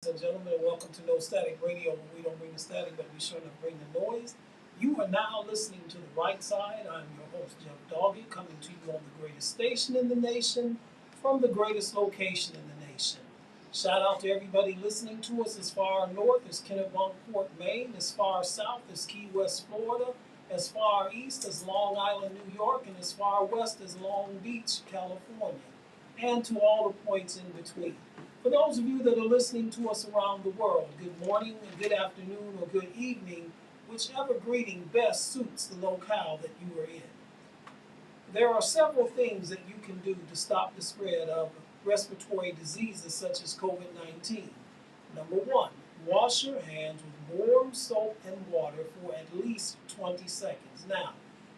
and gentlemen, and welcome to No Static Radio, where we don't bring the static, but we sure enough bring the noise. You are now listening to the right side. I'm your host, Jeff Doggett, coming to you on the greatest station in the nation, from the greatest location in the nation. Shout out to everybody listening to us as far north as Kennebunkport, Maine, as far south as Key West, Florida, as far east as Long Island, New York, and as far west as Long Beach, California, and to all the points in between. For those of you that are listening to us around the world, good morning, good afternoon, or good evening, whichever greeting best suits the locale that you are in. There are several things that you can do to stop the spread of respiratory diseases such as COVID-19. Number one, wash your hands with warm soap and water for at least 20 seconds. Now,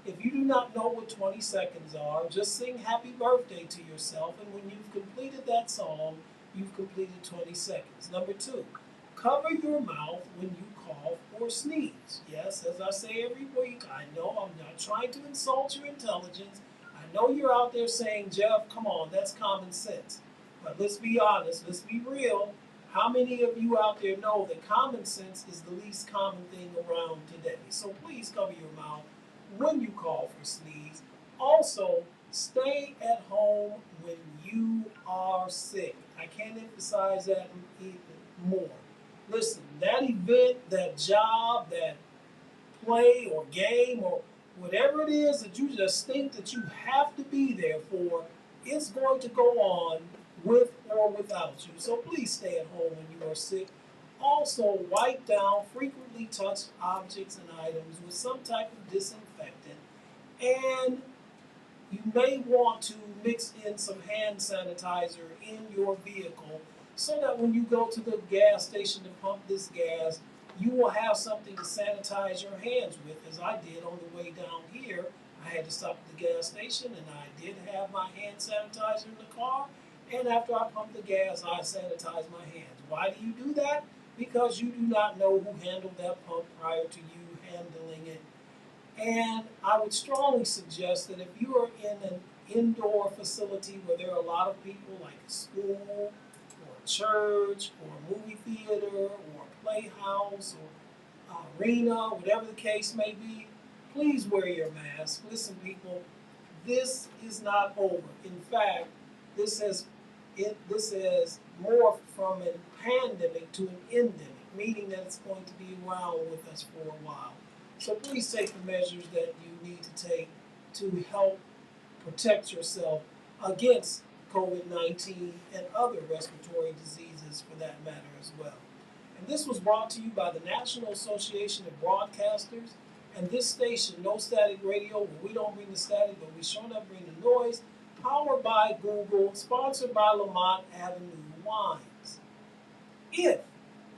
if you do not know what 20 seconds are, just sing happy birthday to yourself, and when you've completed that song, you've completed 20 seconds. Number two, cover your mouth when you cough or sneeze. Yes, as I say every week, I know I'm not trying to insult your intelligence. I know you're out there saying, Jeff, come on, that's common sense. But let's be honest, let's be real. How many of you out there know that common sense is the least common thing around today? So please cover your mouth when you cough or sneeze. Also, stay at home when you are sick. I can't emphasize that even more. Listen, that event, that job, that play or game or whatever it is that you just think that you have to be there for, it's going to go on with or without you. So please stay at home when you are sick. Also, wipe down frequently touched objects and items with some type of disinfectant. And you may want to mix in some hand sanitizer in your vehicle so that when you go to the gas station to pump this gas, you will have something to sanitize your hands with, as I did on the way down here. I had to stop at the gas station and I did have my hand sanitizer in the car. And after I pumped the gas, I sanitized my hands. Why do you do that? Because you do not know who handled that pump prior to you handling it. And I would strongly suggest that if you are in an indoor facility where there are a lot of people, like a school or a church or a movie theater or a playhouse or arena, whatever the case may be, please wear your mask. Listen, people, this is not over. In fact, this has morphed from a pandemic to an endemic, meaning that it's going to be around with us for a while. So please take the measures that you need to take to help protect yourself against COVID-19 and other respiratory diseases for that matter as well. And this was brought to you by the National Association of Broadcasters and this station, No Static Radio, where we don't bring the static, but we sure enough bring the noise, powered by Google, sponsored by Lamont Avenue Wines. If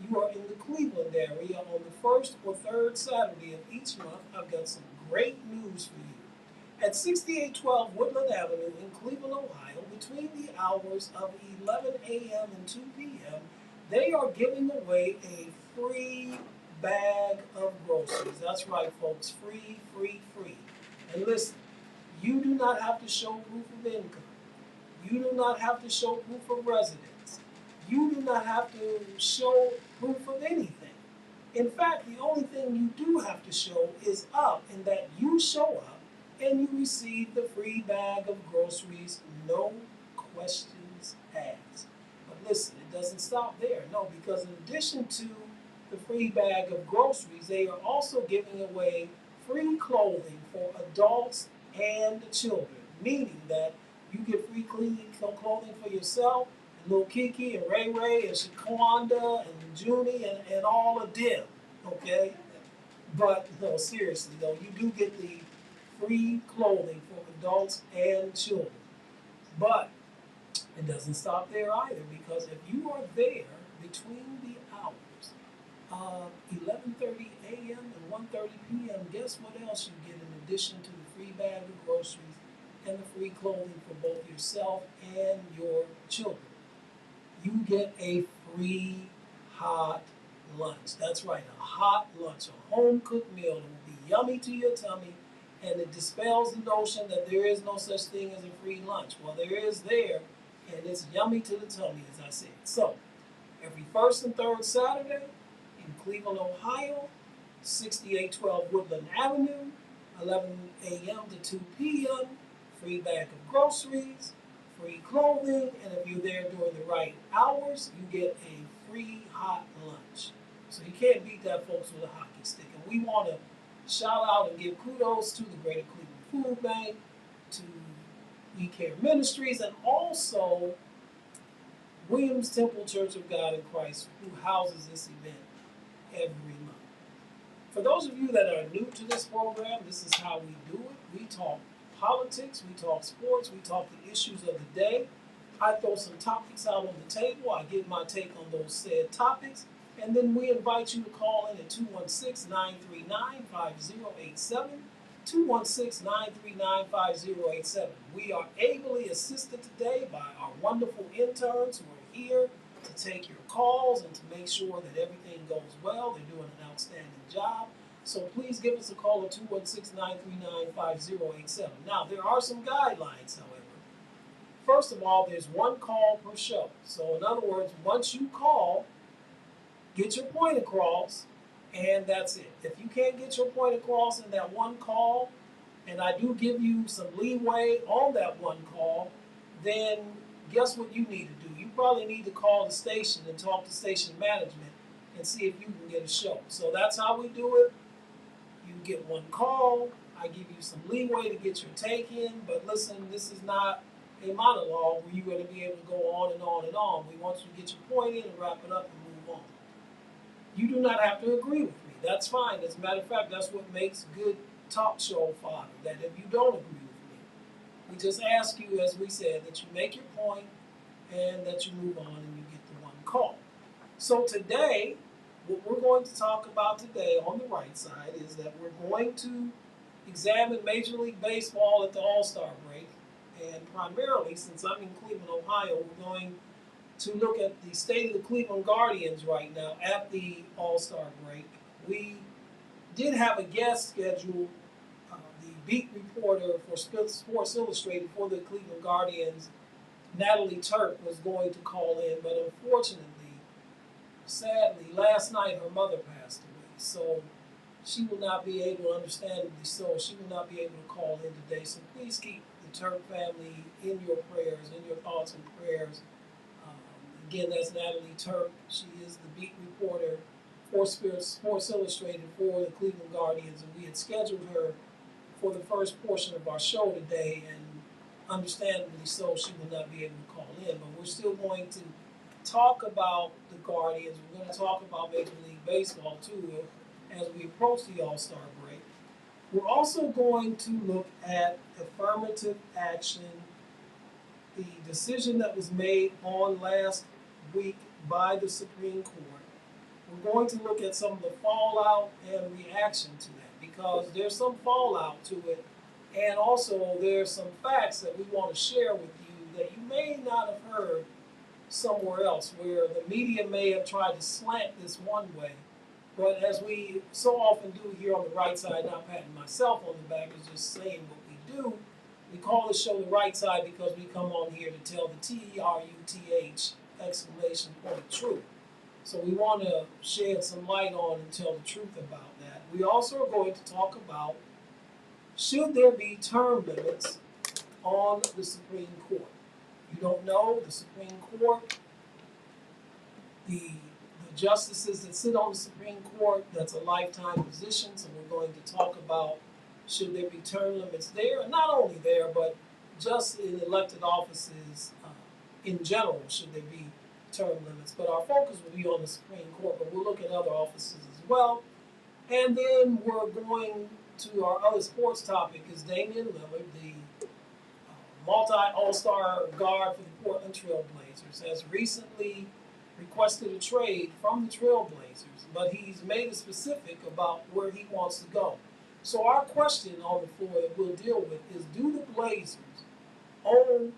you are in the Cleveland area on the first or third Saturday of each month, I've got some great news for you. At 6812 Woodland Avenue in Cleveland, Ohio, between the hours of 11 a.m. and 2 p.m., they are giving away a free bag of groceries. That's right, folks, free, free, free. And listen, you do not have to show proof of income. You do not have to show proof of residence. You do not have to show proof of anything. In fact, the only thing you do have to show is up, in that you show up and you receive the free bag of groceries, no questions asked. But listen, it doesn't stop there. No, because in addition to the free bag of groceries, they are also giving away free clothing for adults and children, meaning that you get free clothing for yourself, and little Kiki and Ray Ray and Shaquanda and Junie and all of them, okay? But no, seriously though, you do get the free clothing for adults and children. But it doesn't stop there either, because if you are there between the hours of 11:30 a.m. and 1:30 p.m., guess what else you get in addition to the free bag of groceries and the free clothing for both yourself and your children? You get a free hot lunch. That's right, a hot lunch, a home-cooked meal that will be yummy to your tummy, and it dispels the notion that there is no such thing as a free lunch. Well, there is there, and it's yummy to the tummy, as I said. So, every first and third Saturday in Cleveland, Ohio, 6812 Woodland Avenue, 11 a.m. to 2 p.m., free bag of groceries, free clothing, and if you're there during the right hours, you get a free hot lunch. So you can't beat that, folks, with a hockey stick. And we want to shout out and give kudos to the Greater Cleveland Food Bank, to We Care Ministries, and also Williams Temple Church of God in Christ, who houses this event every month. For those of you that are new to this program, this is how we do it. We talk politics, we talk sports, we talk the issues of the day. I throw some topics out on the table. I give my take on those said topics. And then we invite you to call in at 216-939-5087, 216-939-5087. We are ably assisted today by our wonderful interns who are here to take your calls and to make sure that everything goes well. They're doing an outstanding job. So please give us a call at 216-939-5087. Now, there are some guidelines, however. First of all, there's one call per show. So in other words, once you call, get your point across, and that's it. If you can't get your point across in that one call, and I do give you some leeway on that one call, then guess what you need to do? You probably need to call the station and talk to station management and see if you can get a show. So that's how we do it. You get one call. I give you some leeway to get your take in, but listen, this is not a monologue where you're going to be able to go on and on and on. We want you to get your point in and wrap it up and move on. You do not have to agree with me. That's fine. As a matter of fact, that's what makes good talk show fodder, that if you don't agree with me, we just ask you, as we said, that you make your point and that you move on and you get the one call. So today, what we're going to talk about today on the right side is that we're going to examine Major League Baseball at the All-Star break. And primarily, since I'm in Cleveland, Ohio, we're going to look at the state of the Cleveland Guardians right now at the All-Star break. We did have a guest scheduled, the beat reporter for Sports Illustrated for the Cleveland Guardians, Natalie Turk, was going to call in, but unfortunately, sadly, last night her mother passed away. So she will not be able, understandably so, she will not be able to call in today. So please keep the Turk family in your prayers, in your thoughts and prayers. Again, that's Natalie Turk. She is the beat reporter for Sports Illustrated for the Cleveland Guardians, and we had scheduled her for the first portion of our show today, and understandably so, she will not be able to call in. But we're still going to talk about the Guardians. We're going to talk about Major League Baseball, too, as we approach the All-Star break. We're also going to look at affirmative action, the decision that was made on last week by the Supreme Court. We're going to look at some of the fallout and reaction to that, because there's some fallout to it, and also there's some facts that we want to share with you that you may not have heard somewhere else, where the media may have tried to slant this one way. But as we so often do here on the right side, not patting myself on the back, is just saying what we do. We call the show The Right Side because we come on here to tell the TRUTH exclamation point truth. So we want to shed some light on and tell the truth about that. We also are going to talk about, should there be term limits on the Supreme Court? You don't know, the Supreme Court, the justices that sit on the Supreme Court, that's a lifetime position, so we're going to talk about, should there be term limits there, and not only there, but just in elected offices in general, should there be term limits. But our focus will be on the Supreme Court, but we'll look at other offices as well. And then we're going to our other sports topic, is Damian Lillard, the multi-all-star guard for the Portland Trailblazers, has recently requested a trade from the Trailblazers, but he's made it specific about where he wants to go. So our question on the floor that we'll deal with is, do the Blazers owe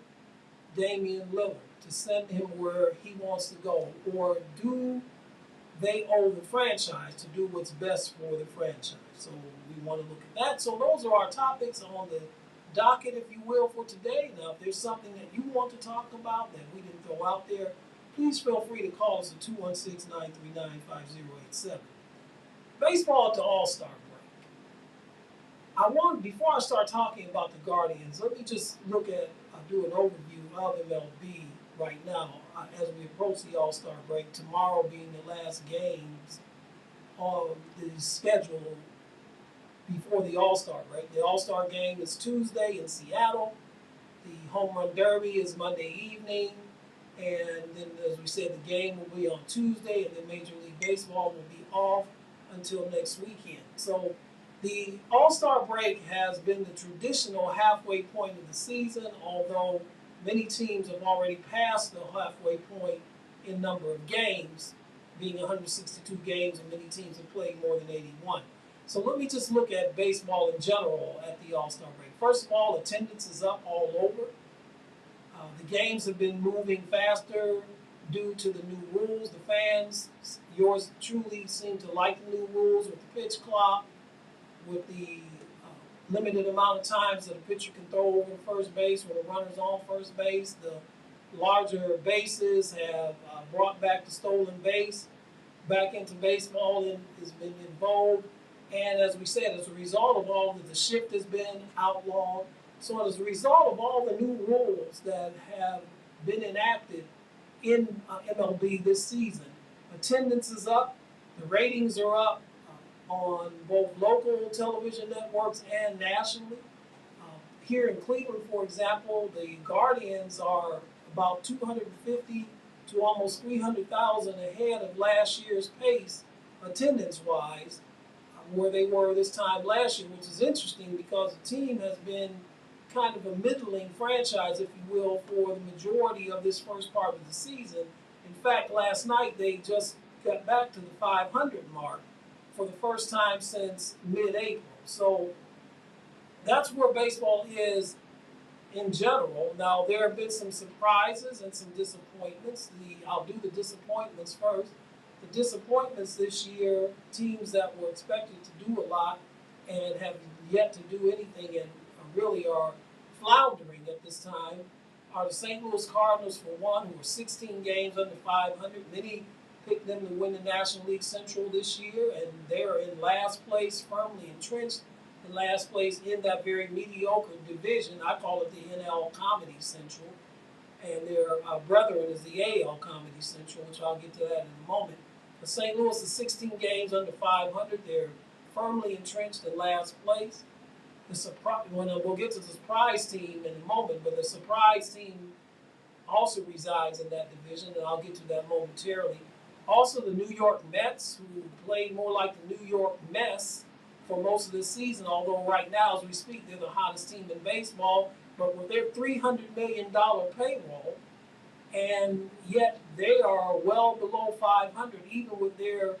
Damian Lillard to send him where he wants to go, or do they owe the franchise to do what's best for the franchise? So we want to look at that. So those are our topics on the docket, if you will, for today. Now, if there's something that you want to talk about that we didn't throw out there, please feel free to call us at 216-939-5087. Baseball at the All-Star break. Before I start talking about the Guardians, let me just do an overview of MLB right now as we approach the All-Star break, tomorrow being the last games of the schedule before the All-Star break. The All-Star game is Tuesday in Seattle. The Home Run Derby is Monday evening. And then, as we said, the game will be on Tuesday, and then Major League Baseball will be off until next weekend. So the All-Star break has been the traditional halfway point of the season, although many teams have already passed the halfway point in number of games, being 162 games, and many teams have played more than 81. So let me just look at baseball in general at the All-Star break. First of all, attendance is up all over. The games have been moving faster due to the new rules. The fans, yours truly, seem to like the new rules with the pitch clock, with the limited amount of times that a pitcher can throw over first base when the runner's on first base. The larger bases have brought back the stolen base back into baseball and has been in vogue. And as we said, as a result of all of the shift has been outlawed. So as a result of all the new rules that have been enacted in MLB this season, attendance is up, the ratings are up on both local television networks and nationally. Here in Cleveland, for example, the Guardians are about 250 to almost 300,000 ahead of last year's pace, attendance-wise, where they were this time last year, which is interesting because the team has been kind of a middling franchise, if you will, for the majority of this first part of the season. In fact, last night they just got back to the 500 mark for the first time since mid-April. So that's where baseball is in general. Now, there have been some surprises and some disappointments. I'll do the disappointments first. The disappointments this year, teams that were expected to do a lot and have yet to do anything and really are floundering at this time, are the St. Louis Cardinals, for one, who are 16 games under 500. Many picked them to win the National League Central this year, and they're in last place, firmly entrenched in last place in that very mediocre division. I call it the NL Comedy Central, and their brethren is the AL Comedy Central, which I'll get to that in a moment. But St. Louis is 16 games under 500. They're firmly entrenched in last place. We'll get to the surprise team in a moment, but the surprise team also resides in that division, and I'll get to that momentarily. Also, the New York Mets, who played more like the New York Mess for most of the season, although right now, as we speak, they're the hottest team in baseball, but with their $300 million payroll, and yet they are well below 500, even with their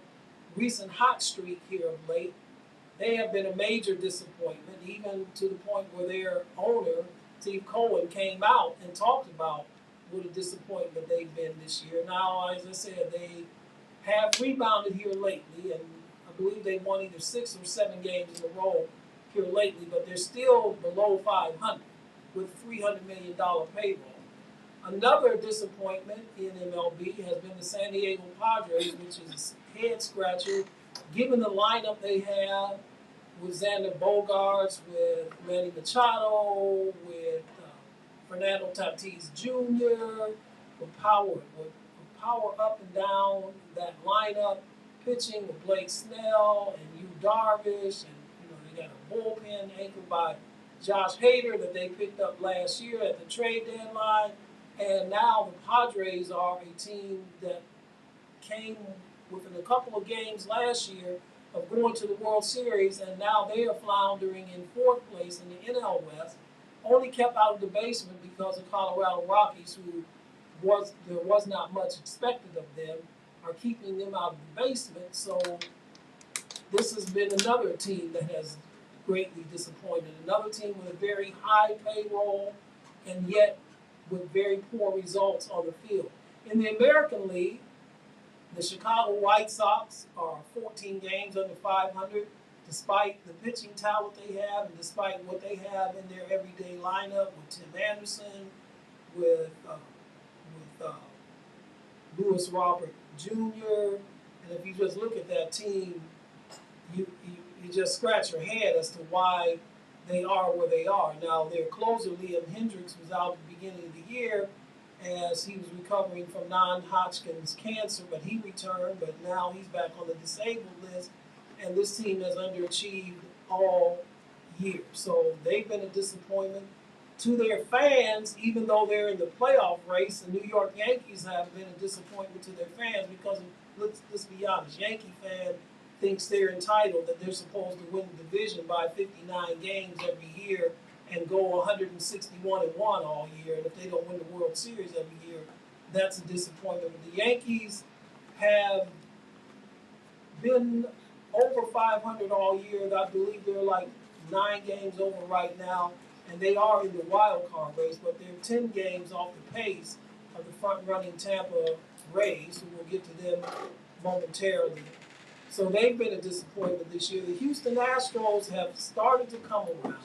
recent hot streak here of late. They have been a major disappointment, even to the point where their owner, Steve Cohen, came out and talked about what a disappointment they've been this year. Now, as I said, they have rebounded here lately, and I believe they won either 6 or 7 games in a row here lately, but they're still below 500 with $300 million payroll. Another disappointment in MLB has been the San Diego Padres, which is a head-scratcher, given the lineup they have with Xander Bogaerts, with Manny Machado, with Fernando Tatis Jr., with power up and down that lineup, pitching with Blake Snell and Yu Darvish, and they got a bullpen anchored by Josh Hader that they picked up last year at the trade deadline, and now the Padres are a team that came within a couple of games last year of going to the World Series, and now they are floundering in 4th place in the NL West, only kept out of the basement because of Colorado Rockies, who there was not much expected of them, are keeping them out of the basement. So this has been another team that has greatly disappointed. Another team with a very high payroll and yet with very poor results on the field. In the American League, the Chicago White Sox are 14 games under 500, despite the pitching talent they have and despite what they have in their everyday lineup with Tim Anderson, with Lewis Robert Jr. And if you just look at that team, you just scratch your head as to why they are where they are. Now, their closer, Liam Hendricks, was out at the beginning of the year as he was recovering from non-Hodgkin's cancer, but he returned, but now he's back on the disabled list, and this team has underachieved all year. So they've been a disappointment to their fans, even though they're in the playoff race. The New York Yankees have been a disappointment to their fans because, let's be honest, Yankee fan thinks they're entitled, that they're supposed to win the division by 59 games every year and go 161-1 all year. And if they don't win the World Series every year, that's a disappointment. But the Yankees have been over 500 all year. I believe they're like 9 games over right now, and they are in the wild card race, but they're 10 games off the pace of the front-running Tampa Rays, who we'll get to them momentarily. So they've been a disappointment this year. The Houston Astros have started to come around.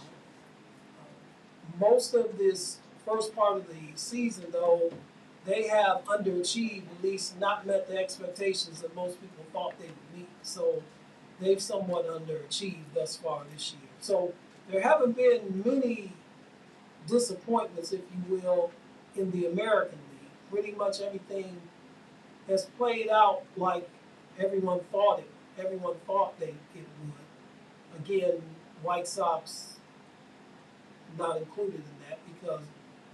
Most of this first part of the season, though, they have underachieved, at least not met the expectations that most people thought they would meet. So they've somewhat underachieved thus far this year. So there haven't been many disappointments, if you will, in the American League. Pretty much everything has played out like everyone thought it would. Again, White Sox not included in that because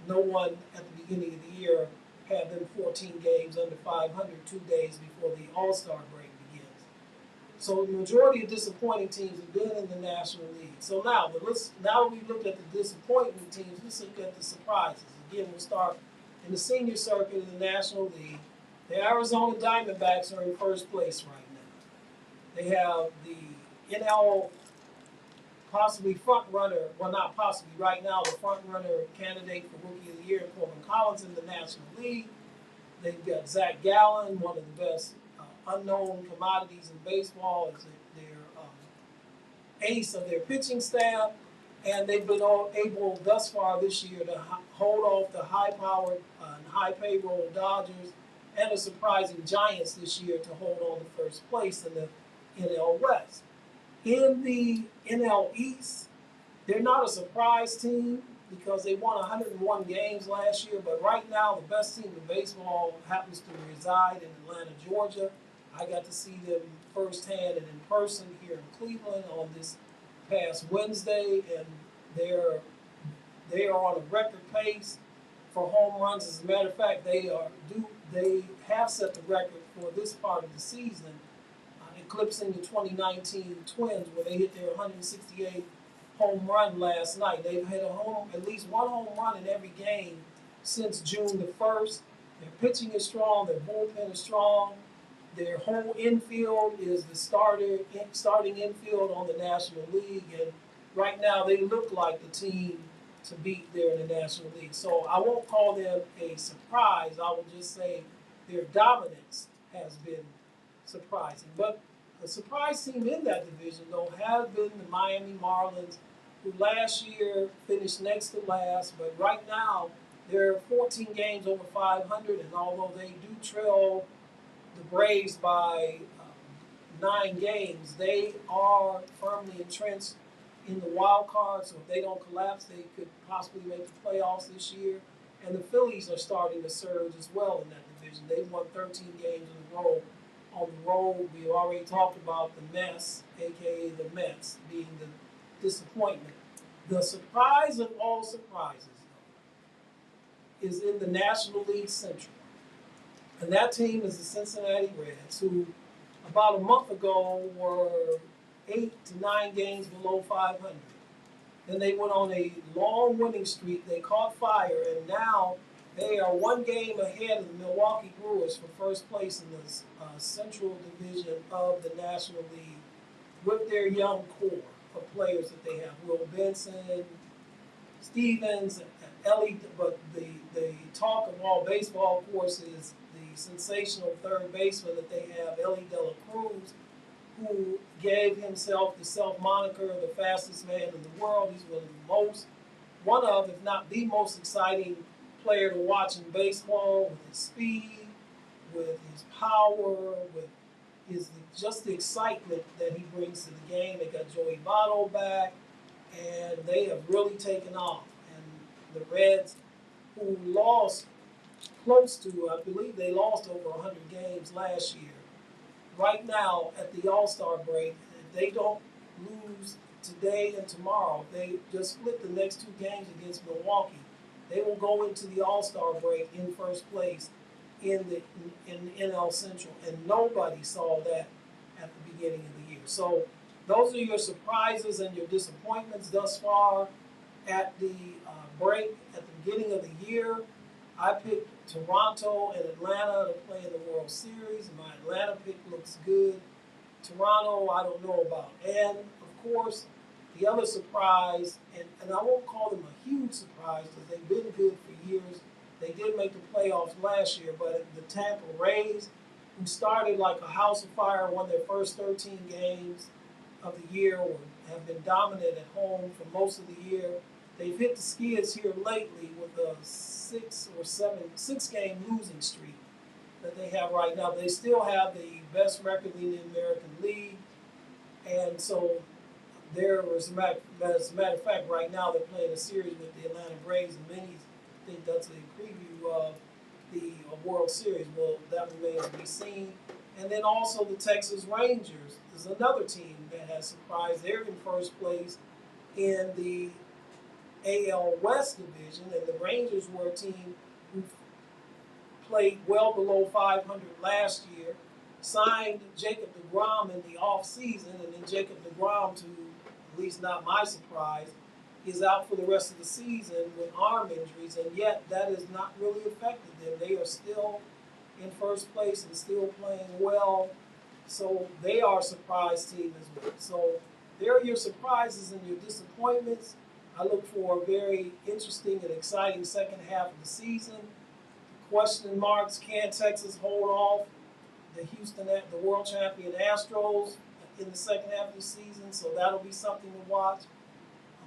no one at the beginning of the year had them 14 games under 500 2 days before the All-Star break begins. So the majority of disappointing teams have been in the National League. So now that we looked at the disappointing teams, let's look at the surprises. Again, we'll start in the senior circuit of the National League. The Arizona Diamondbacks are in first place right now. They have the NL possibly front runner, well, not possibly, right now the front runner candidate for Rookie of the Year, Corbin Collins, in the National League. They've got Zach Gallen, one of the best unknown commodities in baseball, as their ace of their pitching staff. And they've been able thus far this year to hold off the high-powered and high-payroll Dodgers and the surprising Giants this year to hold on to first place in the NL West. In the NL East, they're not a surprise team because they won 101 games last year, but right now the best team in baseball happens to reside in Atlanta, Georgia. I got to see them firsthand and in person here in Cleveland on this past Wednesday, and they are on a record pace for home runs. As a matter of fact, they have set the record for this part of the season, eclipsing the 2019 Twins, where they hit their 168th home run last night. They've hit at least one home run in every game since June the 1st. Their pitching is strong. Their bullpen is strong. Their whole infield is the starting infield on the National League, and right now they look like the team to beat there in the National League. So I won't call them a surprise. I will just say their dominance has been surprising. But the surprise team in that division, though, has been the Miami Marlins, who last year finished next to last, but right now they're 14 games over 500, and although they do trail the Braves by 9 games, they are firmly entrenched in the wild card, so if they don't collapse, they could possibly make the playoffs this year. And the Phillies are starting to surge as well in that division. They've won 13 games in a row. On the road, we already talked about the mess, a.k.a. the Mets, being the disappointment. The surprise of all surprises, though, is in the National League Central. And that team is the Cincinnati Reds, who about a month ago were 8 to 9 games below 500. Then they went on a long winning streak. They caught fire, and now they are 1 game ahead of the Milwaukee Brewers for first place in the Central Division of the National League with their young core of players that they have. Will Benson, Stevens, and Ellie, but the talk of all baseball, of course, is the sensational third baseman that they have, Ellie De La Cruz, who gave himself the self-moniker of the fastest man in the world. He's one of, if not the most exciting player to watch in baseball, with his speed, with his power, with his just the excitement that he brings to the game. They got Joey Votto back, and they have really taken off. And the Reds, who lost close to, I believe they lost over 100 games last year. Right now, at the All-Star break, if they don't lose today and tomorrow, they just split the next two games against Milwaukee, they will go into the All-Star break in first place in the NL Central, and nobody saw that at the beginning of the year. So those are your surprises and your disappointments thus far at the break. At the beginning of the year, I picked Toronto and Atlanta to play in the World Series. My Atlanta pick looks good. Toronto, I don't know about. And, of course, the other surprise, and I won't call them a huge surprise because they've been good for years. They did make the playoffs last year, but the Tampa Rays, who started like a house of fire, won their first 13 games of the year, or have been dominant at home for most of the year. They've hit the skids here lately with a 6-game losing streak that they have right now. They still have the best record in the American League, and so as a matter of fact, right now they're playing a series with the Atlanta Braves, and many think that's a preview of the World Series. Well, that remains to be seen. And then also the Texas Rangers is another team that has surprised. They're in first place in the AL West division, and the Rangers were a team who played well below 500 last year, signed Jacob deGrom in the offseason, and then Jacob deGrom, to at least not my surprise, is out for the rest of the season with arm injuries, and yet that has not really affected them. They are still in first place and still playing well, so they are a surprise team as well. So there are your surprises and your disappointments. I look for a very interesting and exciting second half of the season. Question marks: can Texas hold off the world champion Astros in the second half of the season? So that'll be something to watch.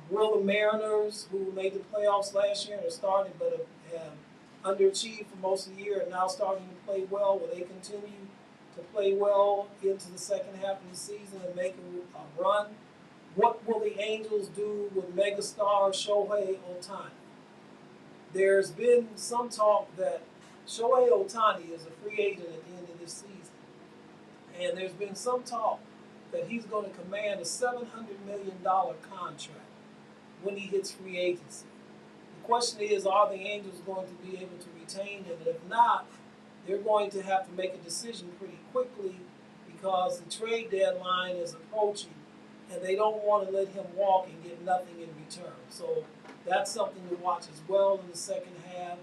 Will the Mariners, who made the playoffs last year and have started but have underachieved for most of the year and now starting to play well, will they continue to play well into the second half of the season and make a run? What will the Angels do with megastar Shohei Ohtani? There's been some talk that Shohei Ohtani is a free agent at the end of this season. And there's been some talk that he's going to command a $700 million contract when he hits free agency. The question is, are the Angels going to be able to retain him? And if not, they're going to have to make a decision pretty quickly because the trade deadline is approaching and they don't want to let him walk and get nothing in return. So that's something to watch as well in the second half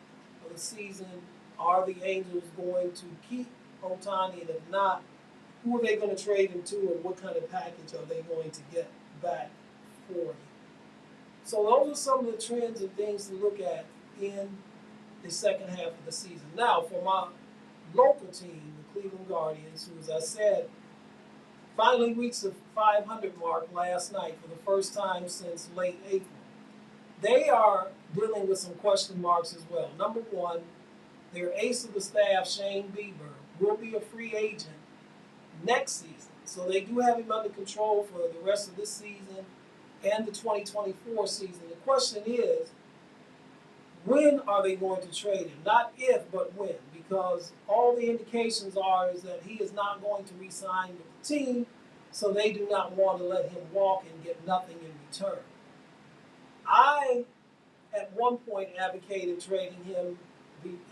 of the season. Are the Angels going to keep Ohtani? And if not, who are they going to trade him to, and what kind of package are they going to get back for him? So those are some of the trends and things to look at in the second half of the season. Now, for my local team, the Cleveland Guardians, who, as I said, finally reached the 500 mark last night for the first time since late April. They are dealing with some question marks as well. Number one, their ace of the staff, Shane Bieber, will be a free agent next season. So they do have him under control for the rest of this season and the 2024 season. The question is, when are they going to trade him? Not if, but when, because all the indications is that he is not going to re-sign with the team, so they do not want to let him walk and get nothing in return. I, at one point, advocated trading him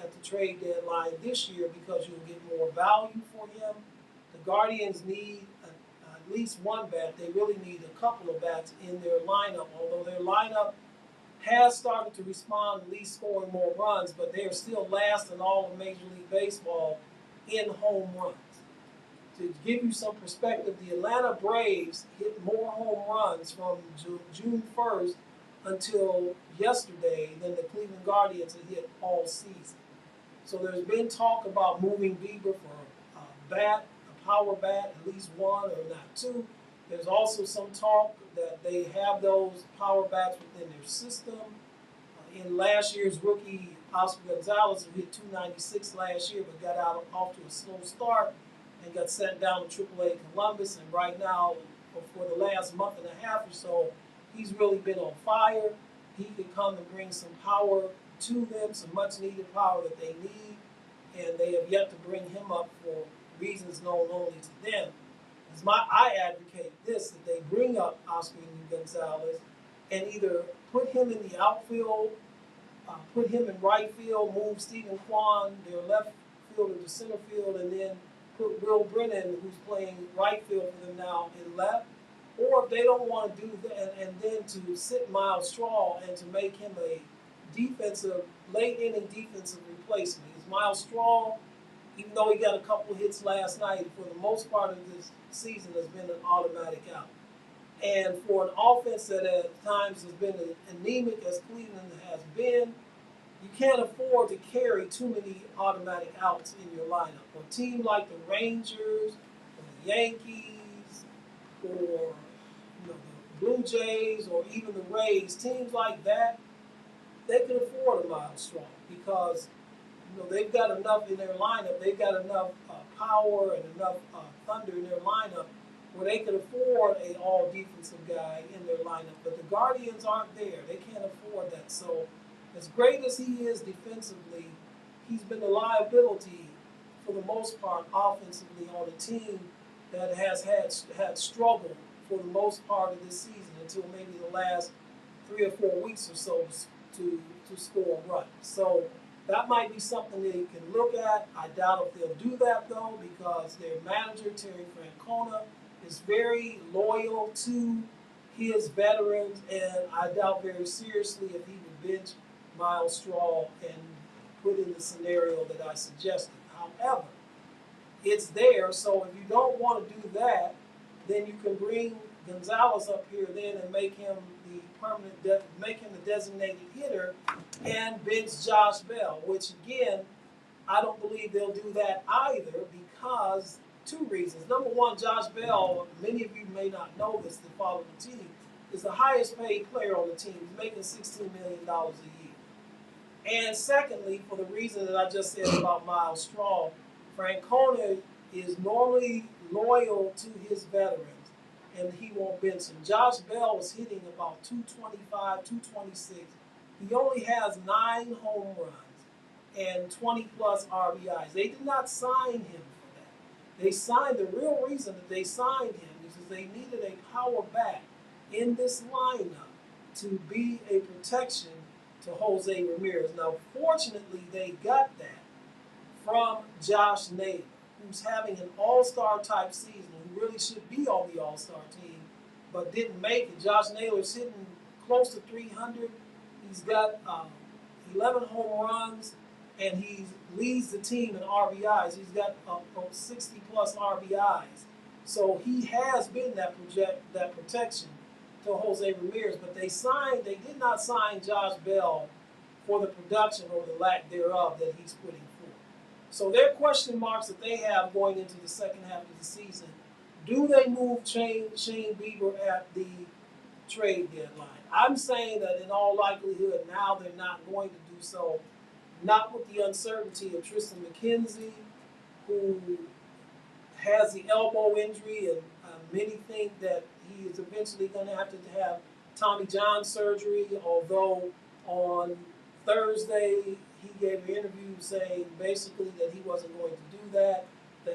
at the trade deadline this year because you'll get more value for him. The Guardians need at least one bat. They really need a couple of bats in their lineup, although their lineup has started to respond, at least scoring more runs, but they are still last in all of Major League Baseball in home runs. To give you some perspective, the Atlanta Braves hit more home runs from June 1st until yesterday than the Cleveland Guardians had hit all season. So there's been talk about moving Bieber for a bat, a power bat, at least one or not two. There's also some talk that they have those power bats within their system in last year's rookie, Oscar Gonzalez, who hit 296 last year, but got out off to a slow start and got sent down to AAA Columbus. And right now, for the last month and a half or so, he's really been on fire. He could come and bring some power to them, some much needed power that they need. And they have yet to bring him up for reasons known only to them. I advocate this, that they bring up Oscar Gonzalez and either put him in the outfield, put him in right field, move Stephen Kwan, their left fielder, to center field, and then put Will Brennan, who's playing right field for them now, in left. Or if they don't want to do that, and then to sit Miles Straw and to make him a late inning defensive replacement. Is Miles Straw, even though he got a couple hits last night, for the most part of this season has been an automatic out. And for an offense that at times has been as anemic as Cleveland has been, you can't afford to carry too many automatic outs in your lineup. A team like the Rangers, or the Yankees, or the Blue Jays, or even the Rays, teams like that, they can afford a Miles Straw because they've got enough in their lineup. They've got enough power and enough thunder in their lineup where they can afford an all-defensive guy in their lineup. But the Guardians aren't there. They can't afford that. So as great as he is defensively, he's been a liability for the most part offensively on a team that has had struggled for the most part of this season until maybe the last 3 or 4 weeks or so to score a run. So that might be something they can look at. I doubt if they'll do that, though, because their manager, Terry Francona, is very loyal to his veterans, and I doubt very seriously if he would bench Miles Straw and put in the scenario that I suggested. However, it's there, so if you don't want to do that, then you can bring Gonzalez up here then and make him the designated hitter and bench Josh Bell, which again, I don't believe they'll do that either because 2 reasons. Number one, Josh Bell, many of you may not know this that follow the team, is the highest paid player on the team. He's making $16 million a year. And secondly, for the reason that I just said about Miles Straw, Francona is normally loyal to his veterans, and he won't bench him. Josh Bell was hitting about 225, 226. He only has 9 home runs and 20-plus RBIs. They did not sign him for that. The real reason that they signed him is because they needed a power bat in this lineup to be a protection to Jose Ramirez. Now, fortunately, they got that from Josh Naylor, who's having an all-star type season, who really should be on the all-star team, but didn't make it. Josh Naylor's hitting close to 300. He's got 11 home runs, and he leads the team in RBIs. He's got 60-plus RBIs. So he has been that protection to Jose Ramirez. But they did not sign Josh Bell for the production or the lack thereof that he's putting forth. So there are question marks that they have going into the second half of the season. Do they move Shane Bieber at the trade deadline? I'm saying that in all likelihood now they're not going to do so, not with the uncertainty of Tristan McKenzie, who has the elbow injury, and many think that he is eventually going to have Tommy John surgery, although on Thursday he gave an interview saying basically that he wasn't going to do that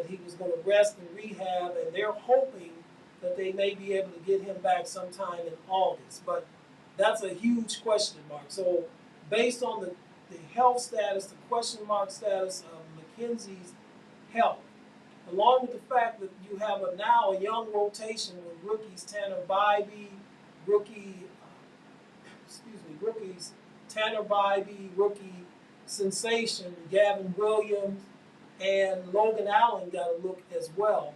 he was going to rest and rehab, and they're hoping that they may be able to get him back sometime in August. But that's a huge question mark. So based on the health status, the question mark status of McKenzie's health, along with the fact that you have now a young rotation with rookies Tanner Bybee, rookie sensation Gavin Williams, and Logan Allen got a look as well.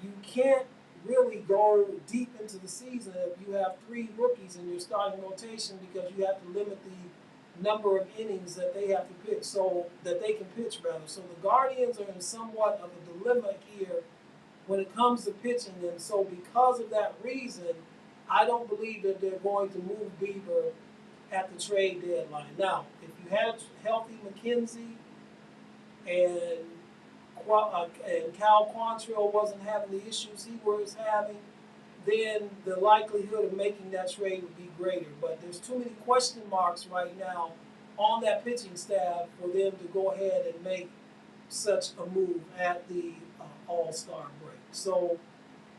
You can't really go deep into the season if you have 3 rookies in your starting rotation because you have to limit the number of innings that they have to pitch, so that they can pitch rather. So the Guardians are in somewhat of a dilemma here when it comes to pitching, and so because of that reason, I don't believe that they're going to move Bieber at the trade deadline. Now, if you had healthy McKenzie and Cal Quantrill wasn't having the issues he was having, then the likelihood of making that trade would be greater. But there's too many question marks right now on that pitching staff for them to go ahead and make such a move at the All-Star break. So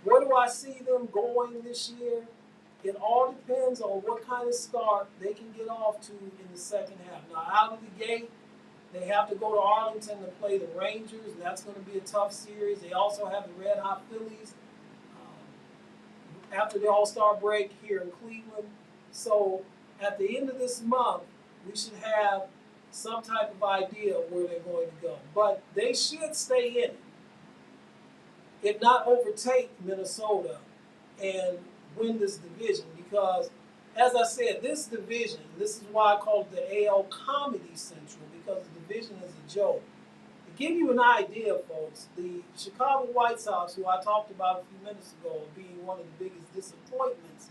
where do I see them going this year? It all depends on what kind of start they can get off to in the second half. Now, out of the gate, they have to go to Arlington to play the Rangers, and that's going to be a tough series. They also have the Red Hot Phillies after the All-Star break here in Cleveland. So at the end of this month, we should have some type of idea of where they're going to go. But they should stay in it, if not overtake Minnesota and win this division. Because, as I said, this division, this is why I call it the AL Comedy Central, because the division is a joke. To give you an idea, folks, the Chicago White Sox, who I talked about a few minutes ago, being one of the biggest disappointments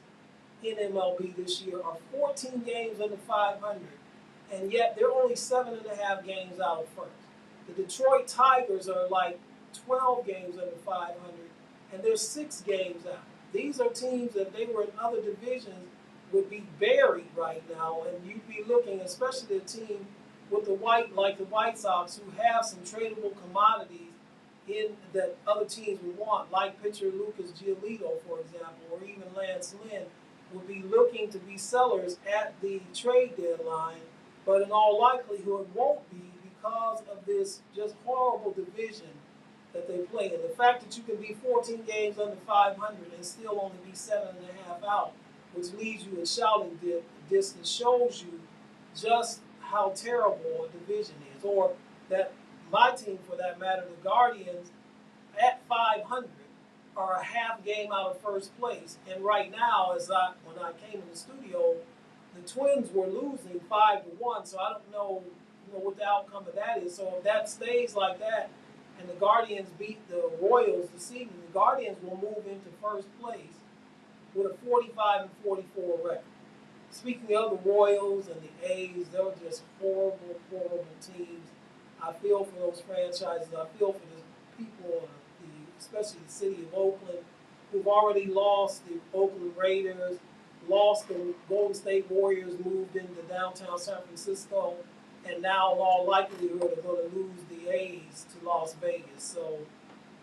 in MLB this year, are 14 games under 500, and yet they're only 7.5 games out of first. The Detroit Tigers are like 12 games under 500, and they're 6 games out. These are teams that, if they were in other divisions, would be buried right now, and you'd be looking, especially a team with the White Sox, who have some tradable commodities in that other teams would want, like pitcher Lucas Giolito, for example, or even Lance Lynn, would be looking to be sellers at the trade deadline, but in all likelihood won't be because of this just horrible division that they play in. The fact that you can be 14 games under 500 and still only be 7.5 out, which leaves you in shouting distance, shows you just how terrible a division is. Or that my team, for that matter, the Guardians, at 500, are a half game out of first place. And right now, when I came in the studio, the Twins were losing 5-1. So I don't know, what the outcome of that is. So if that stays like that, and the Guardians beat the Royals this evening, the Guardians will move into first place with a 45-44 record. Speaking of the Royals and the A's, they're just horrible, horrible teams. I feel for those franchises. I feel for the people, especially the city of Oakland, who've already lost the Oakland Raiders, lost the Golden State Warriors, moved into downtown San Francisco, and now in all likelihood are going to lose the A's to Las Vegas. So,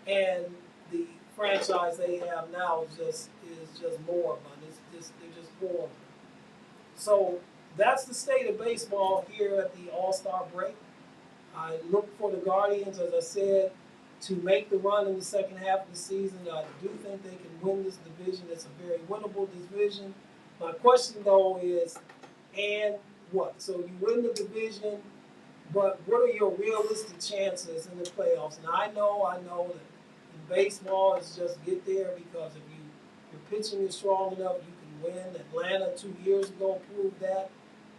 and the franchise they have now is just moribund. They're just horrible. So that's the state of baseball here at the All-Star break. I look for the Guardians, as I said, to make the run in the second half of the season. I do think they can win this division. It's a very winnable division. My question, though, is, and what? So you win the division, but what are your realistic chances in the playoffs? And I know that in baseball, it's just get there, because if your pitching is strong enough, you can win. Atlanta 2 years ago proved that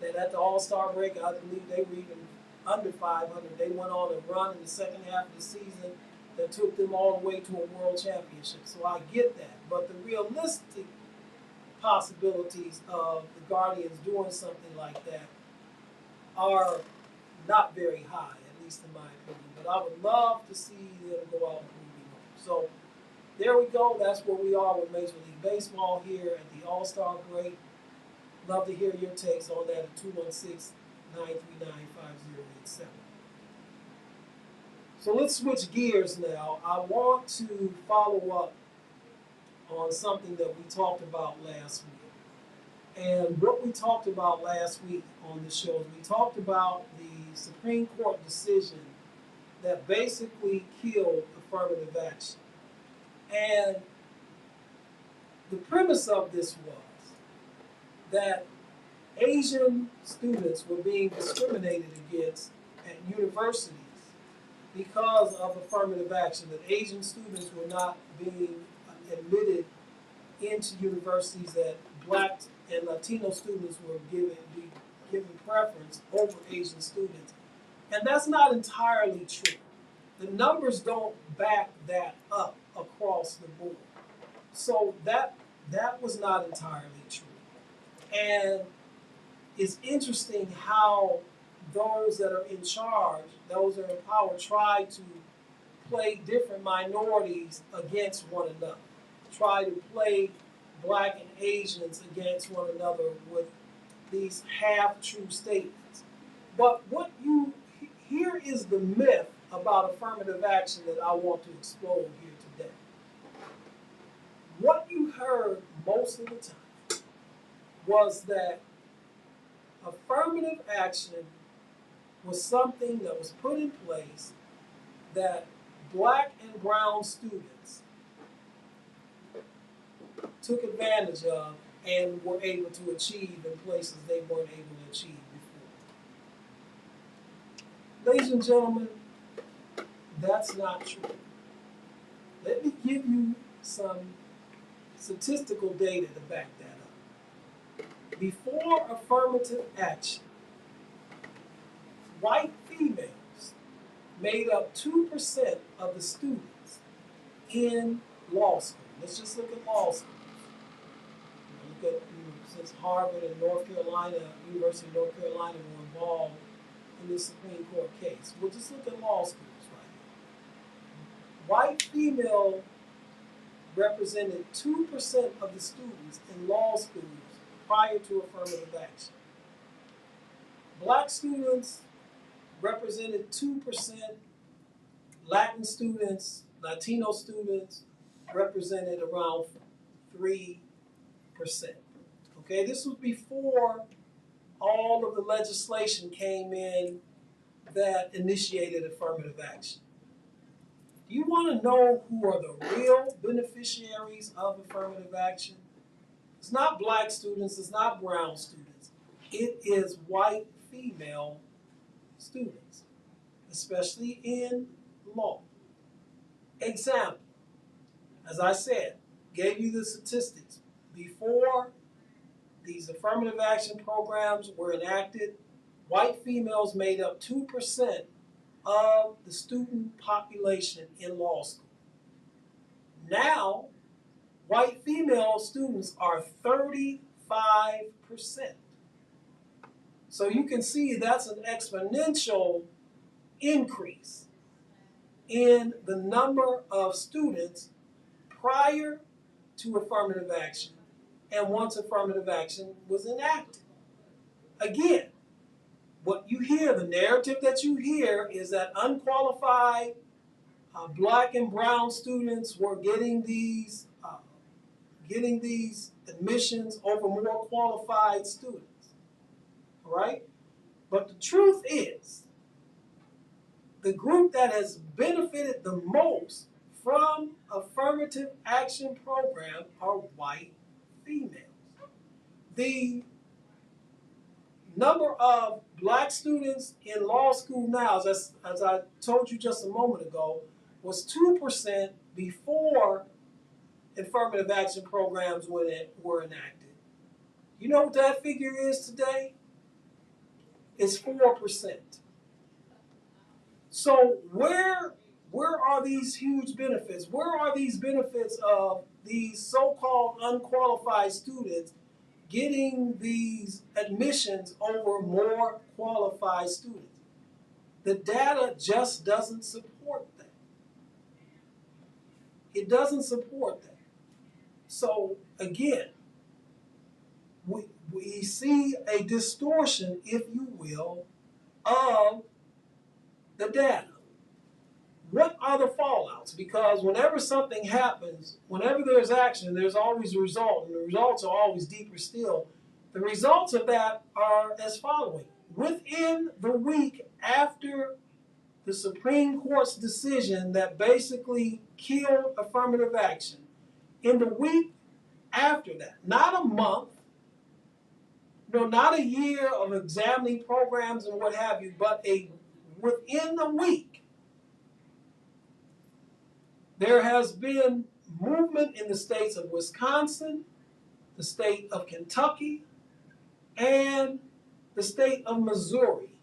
at the All-Star break, I believe they were even under 500. They went on a run in the second half of the season that took them all the way to a world championship. So I get that. But the realistic possibilities of the Guardians doing something like that are not very high, at least in my opinion. But I would love to see them go out and prove me wrong. So there we go. That's where we are with Major League Baseball here at the All-Star break. Love to hear your takes on that at 216-939-5087. So let's switch gears now. I want to follow up on something that we talked about last week. And what we talked about last week on the show is we talked about the Supreme Court decision that basically killed affirmative action. And the premise of this was that Asian students were being discriminated against at universities because of affirmative action, that Asian students were not being admitted into universities, that Black and Latino students were given preference over Asian students. And that's not entirely true. The numbers don't back that up across the board. So that was not entirely true. And it's interesting how those that are in charge, those that are in power, try to play different minorities against one another, try to play black and Asians against one another with these half-true statements. But here is the myth about affirmative action that I want to explode here today. What you heard most of the time was that affirmative action was something that was put in place that black and brown students took advantage of and were able to achieve in places they weren't able to achieve before. Ladies and gentlemen, that's not true. Let me give you some statistical data to back that up. Before affirmative action, white females made up 2% of the students in law school. Let's just look at law school. Look at, since Harvard and North Carolina, University of North Carolina were involved in this Supreme Court case. We'll just look at law schools right here. White female represented 2% of the students in law schools prior to affirmative action. Black students represented 2%. Latin students, Latino students represented around 3%. Okay, this was before all of the legislation came in that initiated affirmative action. Do you want to know who are the real beneficiaries of affirmative action? It's not black students, it's not brown students. It is white female students, especially in law. Example, as I said, gave you the statistics. Before these affirmative action programs were enacted, white females made up 2% of the student population in law school. Now, white female students are 35%. So you can see that's an exponential increase in the number of students prior to affirmative action and once affirmative action was enacted. Again, what you hear, the narrative that you hear is that unqualified black and brown students were getting these admissions over more qualified students. All right? But the truth is, the group that has benefited the most from affirmative action program are white females. The number of black students in law school now, as I told you just a moment ago, was 2% before affirmative action programs were enacted. You know what that figure is today? It's 4%. So where are these huge benefits? Where are these benefits of these so-called unqualified students getting these admissions over more qualified students? The data just doesn't support that. It doesn't support that. So again, we see a distortion, if you will, of the data. What are the fallouts? Because whenever something happens, whenever there's action, there's always a result, and the results are always deeper still. The results of that are as following. Within the week after the Supreme Court's decision that basically killed affirmative action, in the week after that, not a month, no, not a year of examining programs and what have you, but within the week, there has been movement in the states of Wisconsin, the state of Kentucky, and the state of Missouri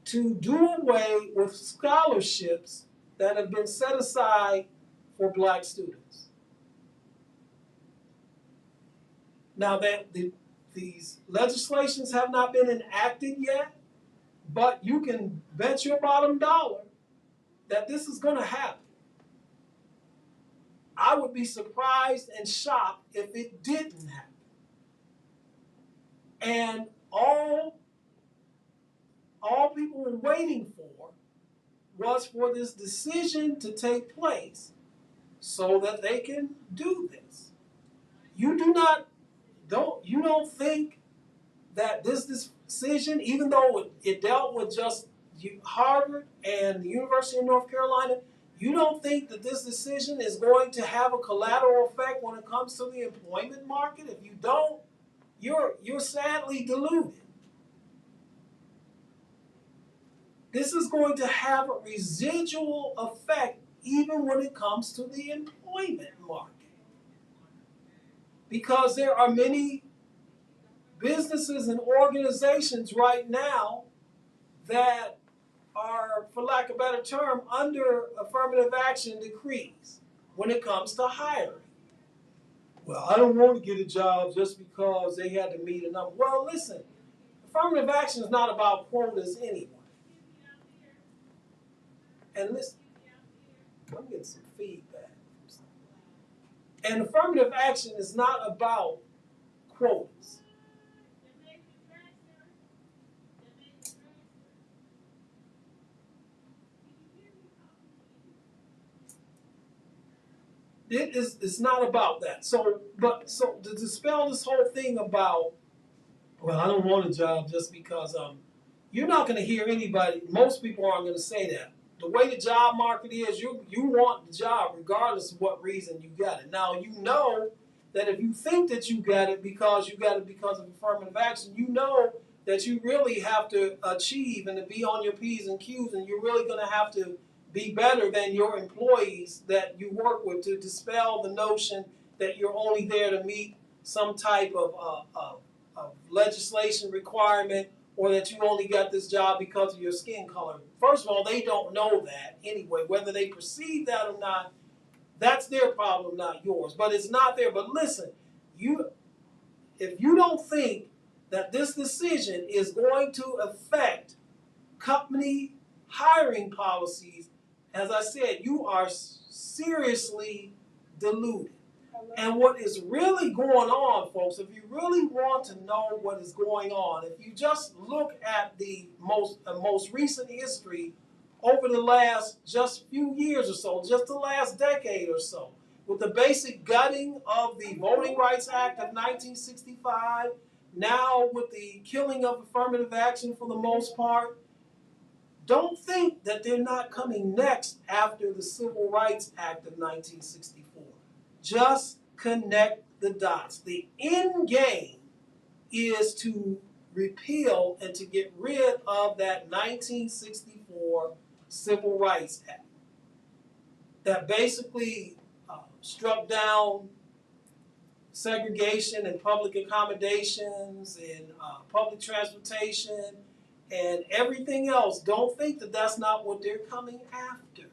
to do away with scholarships that have been set aside for black students. Now, that the these legislations have not been enacted yet, but you can bet your bottom dollar that this is going to happen. I would be surprised and shocked if it didn't happen. And all people were waiting for was for this decision to take place so that they can do this. You don't think that this decision, even though it dealt with just Harvard and the University of North Carolina, you don't think that this decision is going to have a collateral effect when it comes to the employment market? If you don't, you're sadly deluded. This is going to have a residual effect even when it comes to the employment market. Because there are many businesses and organizations right now that are, for lack of a better term, under affirmative action decrees when it comes to hiring. Well, I don't want to get a job just because they had to meet a number. Well, listen, affirmative action is not about quotas anyway. And listen, I'm getting some feedback. And affirmative action is not about quotas. It's not about that. So to dispel this whole thing about, well, I don't want a job just because you're not going to hear anybody. Most people aren't going to say that. The way the job market is, you want the job regardless of what reason you got it. Now you know that if you think that you got it because of affirmative action, you know that you really have to achieve and to be on your P's and Q's, and you're really going to have to be better than your employees that you work with to dispel the notion that you're only there to meet some type of legislation requirement, or that you only got this job because of your skin color. First of all, they don't know that anyway. Whether they perceive that or not, that's their problem, not yours. But it's not there. But listen, if you don't think that this decision is going to affect company hiring policies, as I said, you are seriously deluded. And what is really going on, folks, if you really want to know what is going on, if you just look at the most recent history over the last just few years or so, just the last decade or so, with the basic gutting of the Voting Rights Act of 1965, now with the killing of affirmative action for the most part, don't think that they're not coming next after the Civil Rights Act of 1964. Just connect the dots. The end game is to repeal and to get rid of that 1964 Civil Rights Act that basically struck down segregation and public accommodations and public transportation and everything else. Don't think that that's not what they're coming after.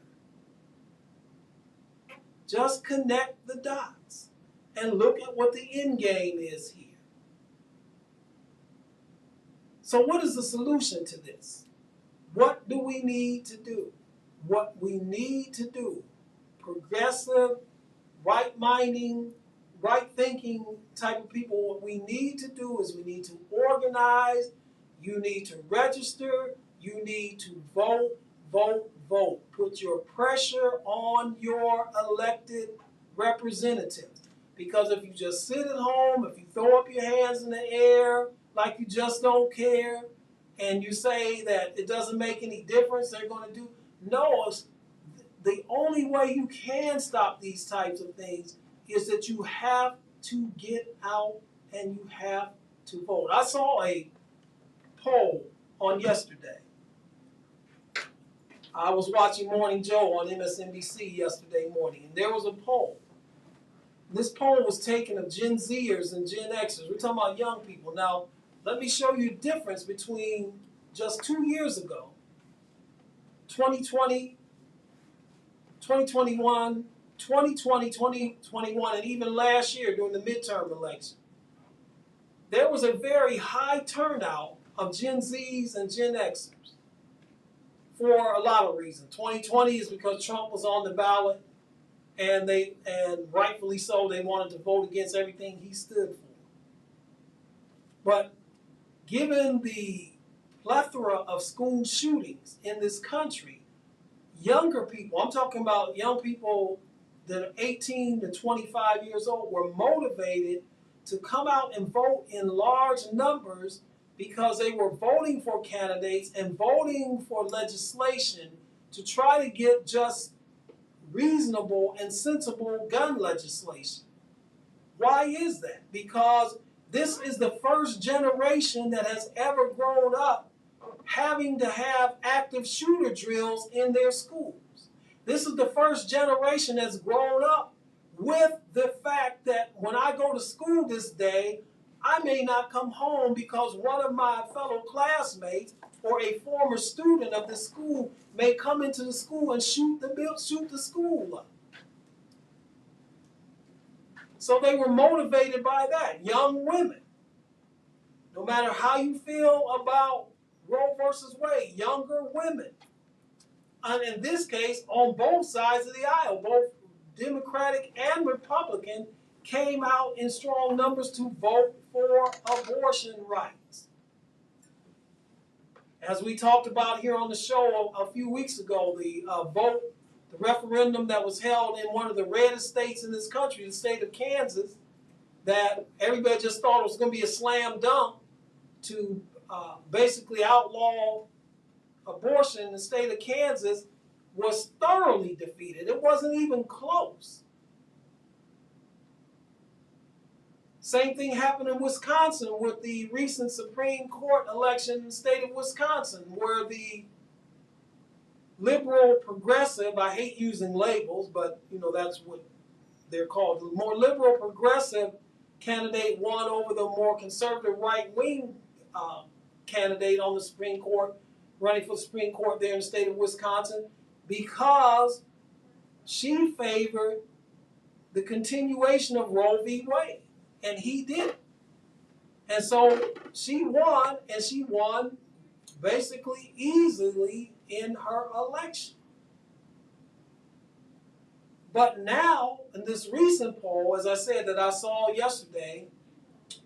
Just connect the dots and look at what the end game is here. So what is the solution to this? What do we need to do? What we need to do, progressive, right-minding, right-thinking type of people, what we need to do is we need to organize, you need to register, you need to vote, vote, vote. Put your pressure on your elected representatives. Because if you just sit at home, if you throw up your hands in the air like you just don't care, and you say that it doesn't make any difference, they're going to do. No, the only way you can stop these types of things is that you have to get out and you have to vote. I saw a poll on yesterday. I was watching Morning Joe on MSNBC yesterday morning, and there was a poll. This poll was taken of Gen Zers and Gen Xers. We're talking about young people. Now, let me show you the difference between just 2 years ago, 2020, 2021, 2020, 2021, and even last year during the midterm election. there was a very high turnout of Gen Zs and Gen Xers for a lot of reasons. 2020 is because Trump was on the ballot, and rightfully so, they wanted to vote against everything he stood for. But given the plethora of school shootings in this country, younger people, I'm talking about young people that are 18 to 25 years old, were motivated to come out and vote in large numbers because they were voting for candidates and voting for legislation to try to get just reasonable and sensible gun legislation. Why is that? Because this is the first generation that has ever grown up having to have active shooter drills in their schools. This is the first generation that's grown up with the fact that when I go to school this day, I may not come home because one of my fellow classmates or a former student of the school may come into the school and shoot the school up. So they were motivated by that. Young women, no matter how you feel about Roe versus Wade, younger women, and in this case, on both sides of the aisle, both Democratic and Republican, came out in strong numbers to vote for abortion rights. As we talked about here on the show a few weeks ago, the referendum that was held in one of the reddest states in this country, the state of Kansas, that everybody just thought it was going to be a slam dunk to basically outlaw abortion in the state of Kansas, was thoroughly defeated. It wasn't even close. Same thing happened in Wisconsin with the recent Supreme Court election in the state of Wisconsin, where the liberal progressive, I hate using labels, but that's what they're called, the more liberal progressive candidate won over the more conservative right-wing candidate on the Supreme Court, running for the Supreme Court there in the state of Wisconsin, because she favored the continuation of Roe v. Wade, and he didn't. And so she won, and she won basically easily in her election. But now, in this recent poll, as I said, that I saw yesterday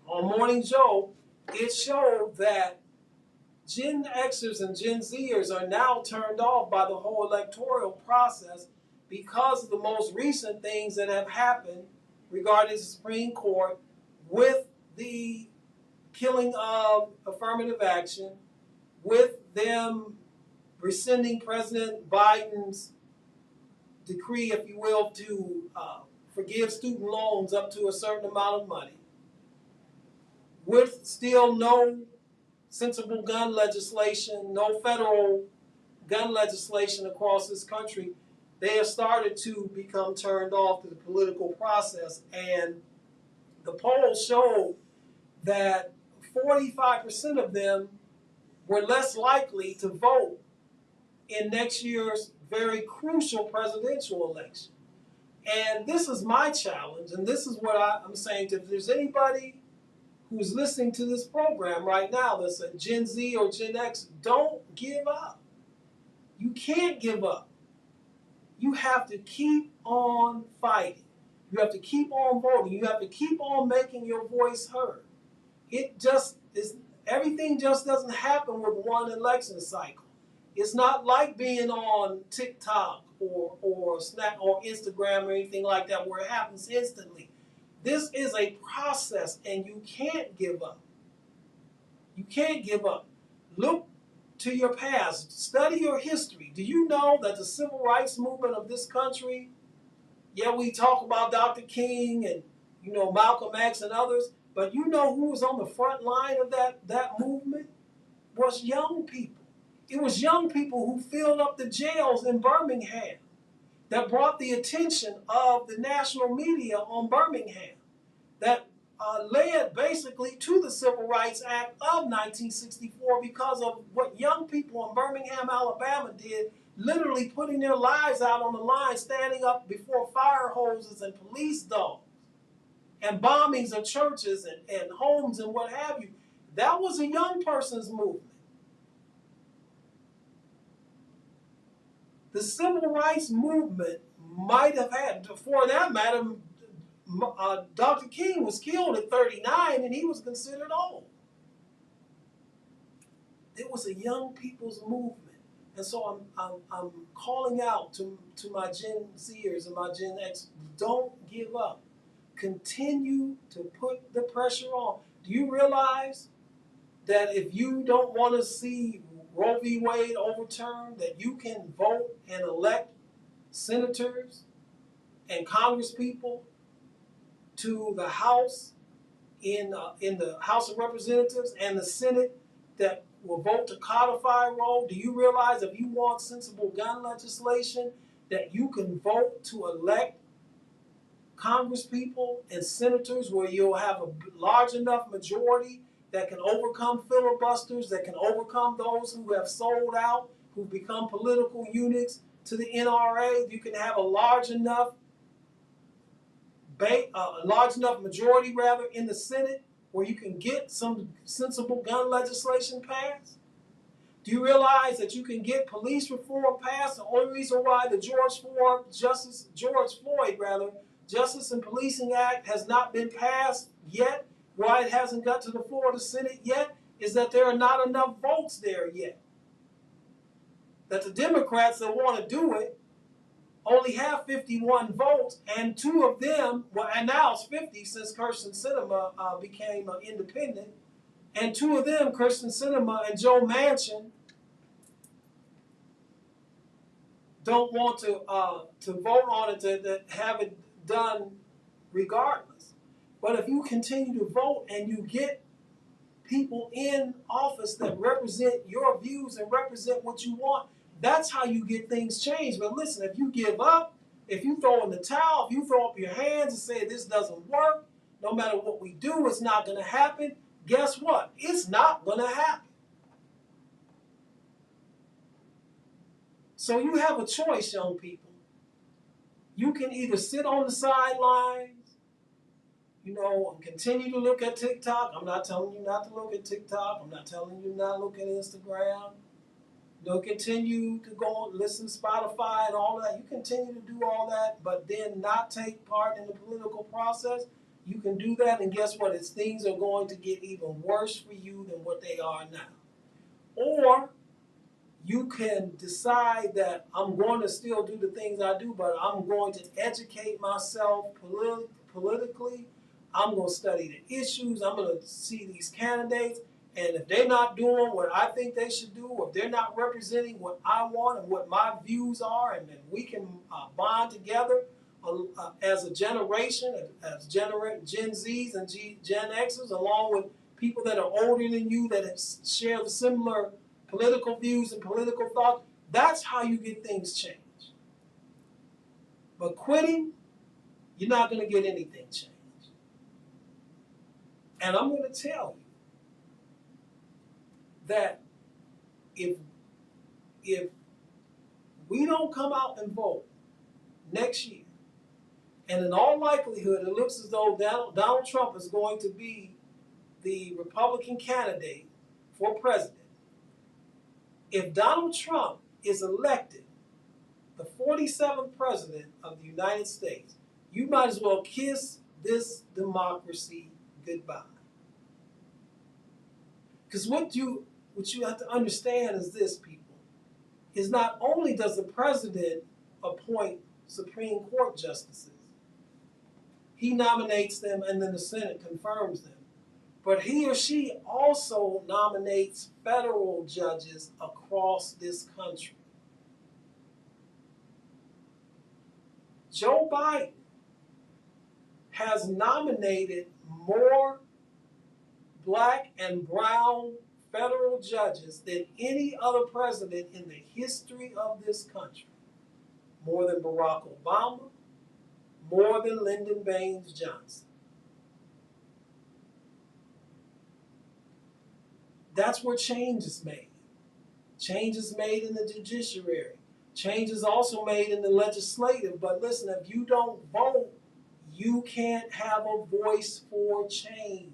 on Morning Joe, it showed that Gen Xers and Gen Zers are now turned off by the whole electoral process because of the most recent things that have happened regarding the Supreme Court, with the killing of affirmative action, with them rescinding President Biden's decree, if you will, to forgive student loans up to a certain amount of money, with still no sensible gun legislation, no federal gun legislation across this country. They have started to become turned off to the political process. And the polls showed that 45% of them were less likely to vote in next year's very crucial presidential election. And this is my challenge, and this is what I'm saying. If there's anybody who's listening to this program right now that's a Gen Z or Gen X, don't give up. You can't give up. You have to keep on fighting. You have to keep on voting. You have to keep on making your voice heard. Everything just doesn't happen with one election cycle. It's not like being on TikTok or Snap or Instagram or anything like that where it happens instantly. This is a process, and you can't give up. You can't give up. Look to your past. Study your history. Do you know that the civil rights movement of this country, we talk about Dr. King and Malcolm X and others, but you know who was on the front line of that movement? Was young people. It was young people who filled up the jails in Birmingham, that brought the attention of the national media on Birmingham, that led basically to the Civil Rights Act of 1964 because of what young people in Birmingham, Alabama did, literally putting their lives out on the line, standing up before fire hoses and police dogs and bombings of churches and homes and what have you. That was a young person's movement. The civil rights movement might have had, for that matter, Dr. King was killed at 39 and he was considered old. It was a young people's movement. And so I'm calling out to my Gen Zers and my Gen X, don't give up. Continue to put the pressure on. Do you realize that if you don't want to see Roe v. Wade overturned, that you can vote and elect senators and congresspeople to the House in the House of Representatives and the Senate that will vote to codify Roe? Do you realize if you want sensible gun legislation that you can vote to elect congresspeople and senators where you'll have a large enough majority that can overcome filibusters, that can overcome those who have sold out, who've become political eunuchs to the NRA? You can have a large enough majority in the Senate where you can get some sensible gun legislation passed? Do you realize that you can get police reform passed? The only reason why the Justice and Policing Act has not been passed yet, why it hasn't got to the floor of the Senate yet, is that there are not enough votes there yet. That the Democrats that want to do it only have 51 votes, and two of them, and now it's 50 since Kyrsten Sinema became independent, and two of them, Kyrsten Sinema and Joe Manchin, don't want to vote on it, to have it done regardless. But if you continue to vote and you get people in office that represent your views and represent what you want, that's how you get things changed. But listen, if you give up, if you throw in the towel, if you throw up your hands and say this doesn't work, no matter what we do, it's not going to happen, guess what? It's not going to happen. So you have a choice, young people. You can either sit on the sidelines, and continue to look at TikTok. I'm not telling you not to look at TikTok. I'm not telling you not to look at Instagram. Continue to go and listen to Spotify and all that. You continue to do all that, but then not take part in the political process. You can do that, and guess what? Things are going to get even worse for you than what they are now. Or you can decide that I'm going to still do the things I do, but I'm going to educate myself politically. I'm going to study the issues. I'm going to see these candidates. And if they're not doing what I think they should do, or if they're not representing what I want and what my views are, and then we can bond together as a generation, as Gen Zs and Gen Xers, along with people that are older than you that share the similar political views and political thoughts, that's how you get things changed. But quitting, you're not going to get anything changed. And I'm going to tell you that if we don't come out and vote next year, and in all likelihood, it looks as though Donald Trump is going to be the Republican candidate for president. If Donald Trump is elected the 47th president of the United States, you might as well kiss this democracy goodbye. Because what you have to understand is this, people, is not only does the president appoint Supreme Court justices, he nominates them and then the Senate confirms them, but he or she also nominates federal judges across this country. Joe Biden has nominated more black and brown federal judges than any other president in the history of this country. More than Barack Obama, more than Lyndon Baines Johnson. That's where change is made. Change is made in the judiciary. Change is also made in the legislative. But listen, if you don't vote, You can't have a voice for change.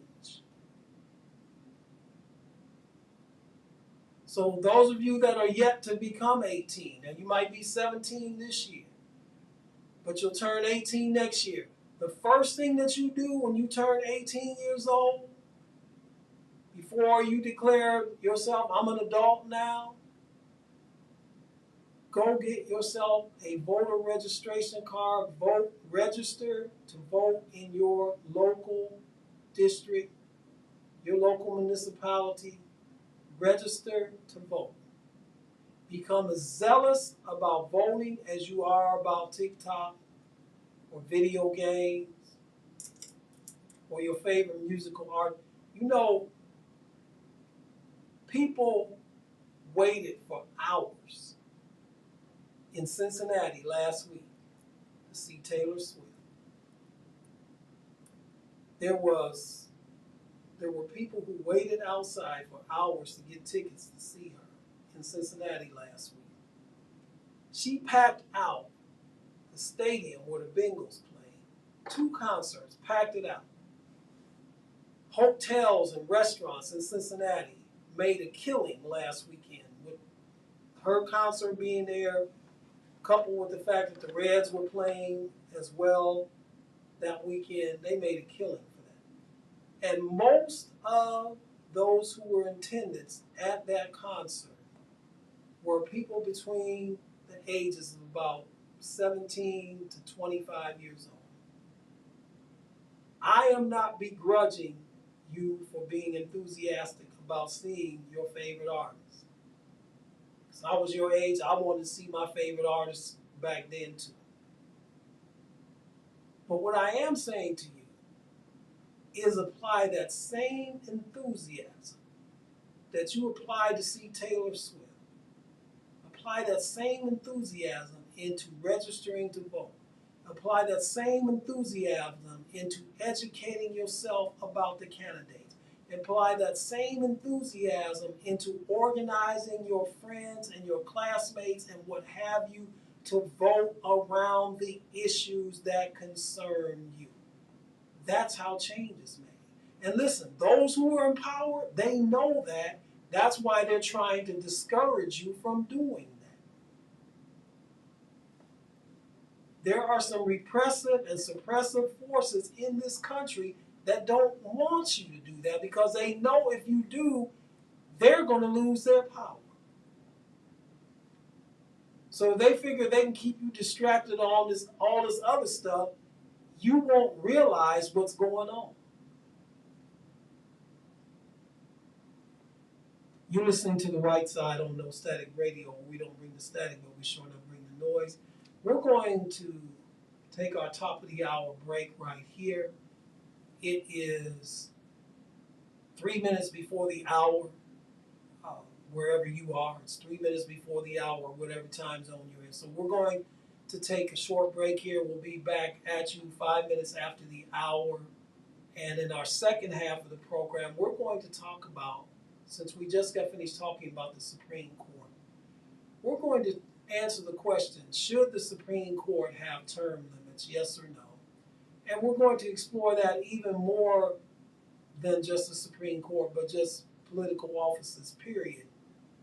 So those of you that are yet to become 18, and you might be 17 this year, but you'll turn 18 next year. The first thing that you do when you turn 18 years old, before you declare yourself, I'm an adult now, go get yourself a voter registration card, vote, register to vote in your local district, your local municipality, register to vote. Become as zealous about voting as you are about TikTok or video games or your favorite musical art. You know, people waited for hours in Cincinnati last week to see Taylor Swift. There were people who waited outside for hours to get tickets to see her in Cincinnati last week. She packed out the stadium where the Bengals played. 2 concerts, packed it out. Hotels and restaurants in Cincinnati made a killing last weekend with her concert being there, coupled with the fact that the Reds were playing as well that weekend. They made a killing for that. And most of those who were in attendance at that concert were people between the ages of about 17 to 25 years old. I am not begrudging you for being enthusiastic about seeing your favorite artist. Because I was your age, I wanted to see my favorite artist back then too. But what I am saying to you is apply that same enthusiasm that you applied to see Taylor Swift. Apply that same enthusiasm into registering to vote. Apply that same enthusiasm into educating yourself about the candidates. Apply that same enthusiasm into organizing your friends and your classmates and what have you to vote around the issues that concern you. That's how change is made. And listen, those who are in power, they know that. That's why they're trying to discourage you from doing that. There are some repressive and suppressive forces in this country that don't want you to do that because they know if you do, they're going to lose their power. So they figure they can keep you distracted on all this other stuff. You won't realize what's going on. You're listening to the right side on No Static Radio. We don't bring the static, but we sure enough bring the noise. We're going to take our top of the hour break right here. It is 3 minutes before the hour, wherever you are. It's 3 minutes before the hour, whatever time zone you're in. So we're going to take a short break here. We'll be back at you 5 minutes after the hour. And in our second half of the program, we're going to talk about, since we just got finished talking about the Supreme Court, we're going to answer the question, should the Supreme Court have term limits, yes or no? And we're going to explore that even more than just the Supreme Court, but just political offices, period.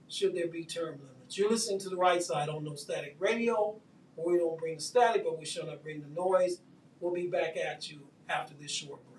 Should there be term limits? You're listening to the right side on No Static Radio, where we don't bring the static, but we sure not bring the noise. We'll be back at you after this short break.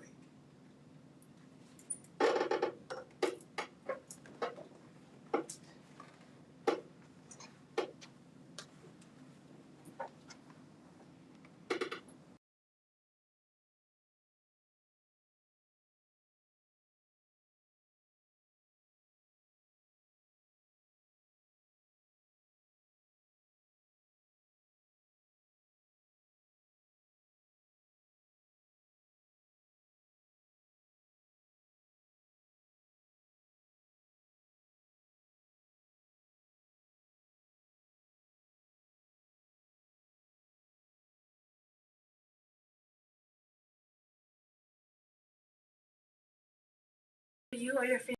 You or your family.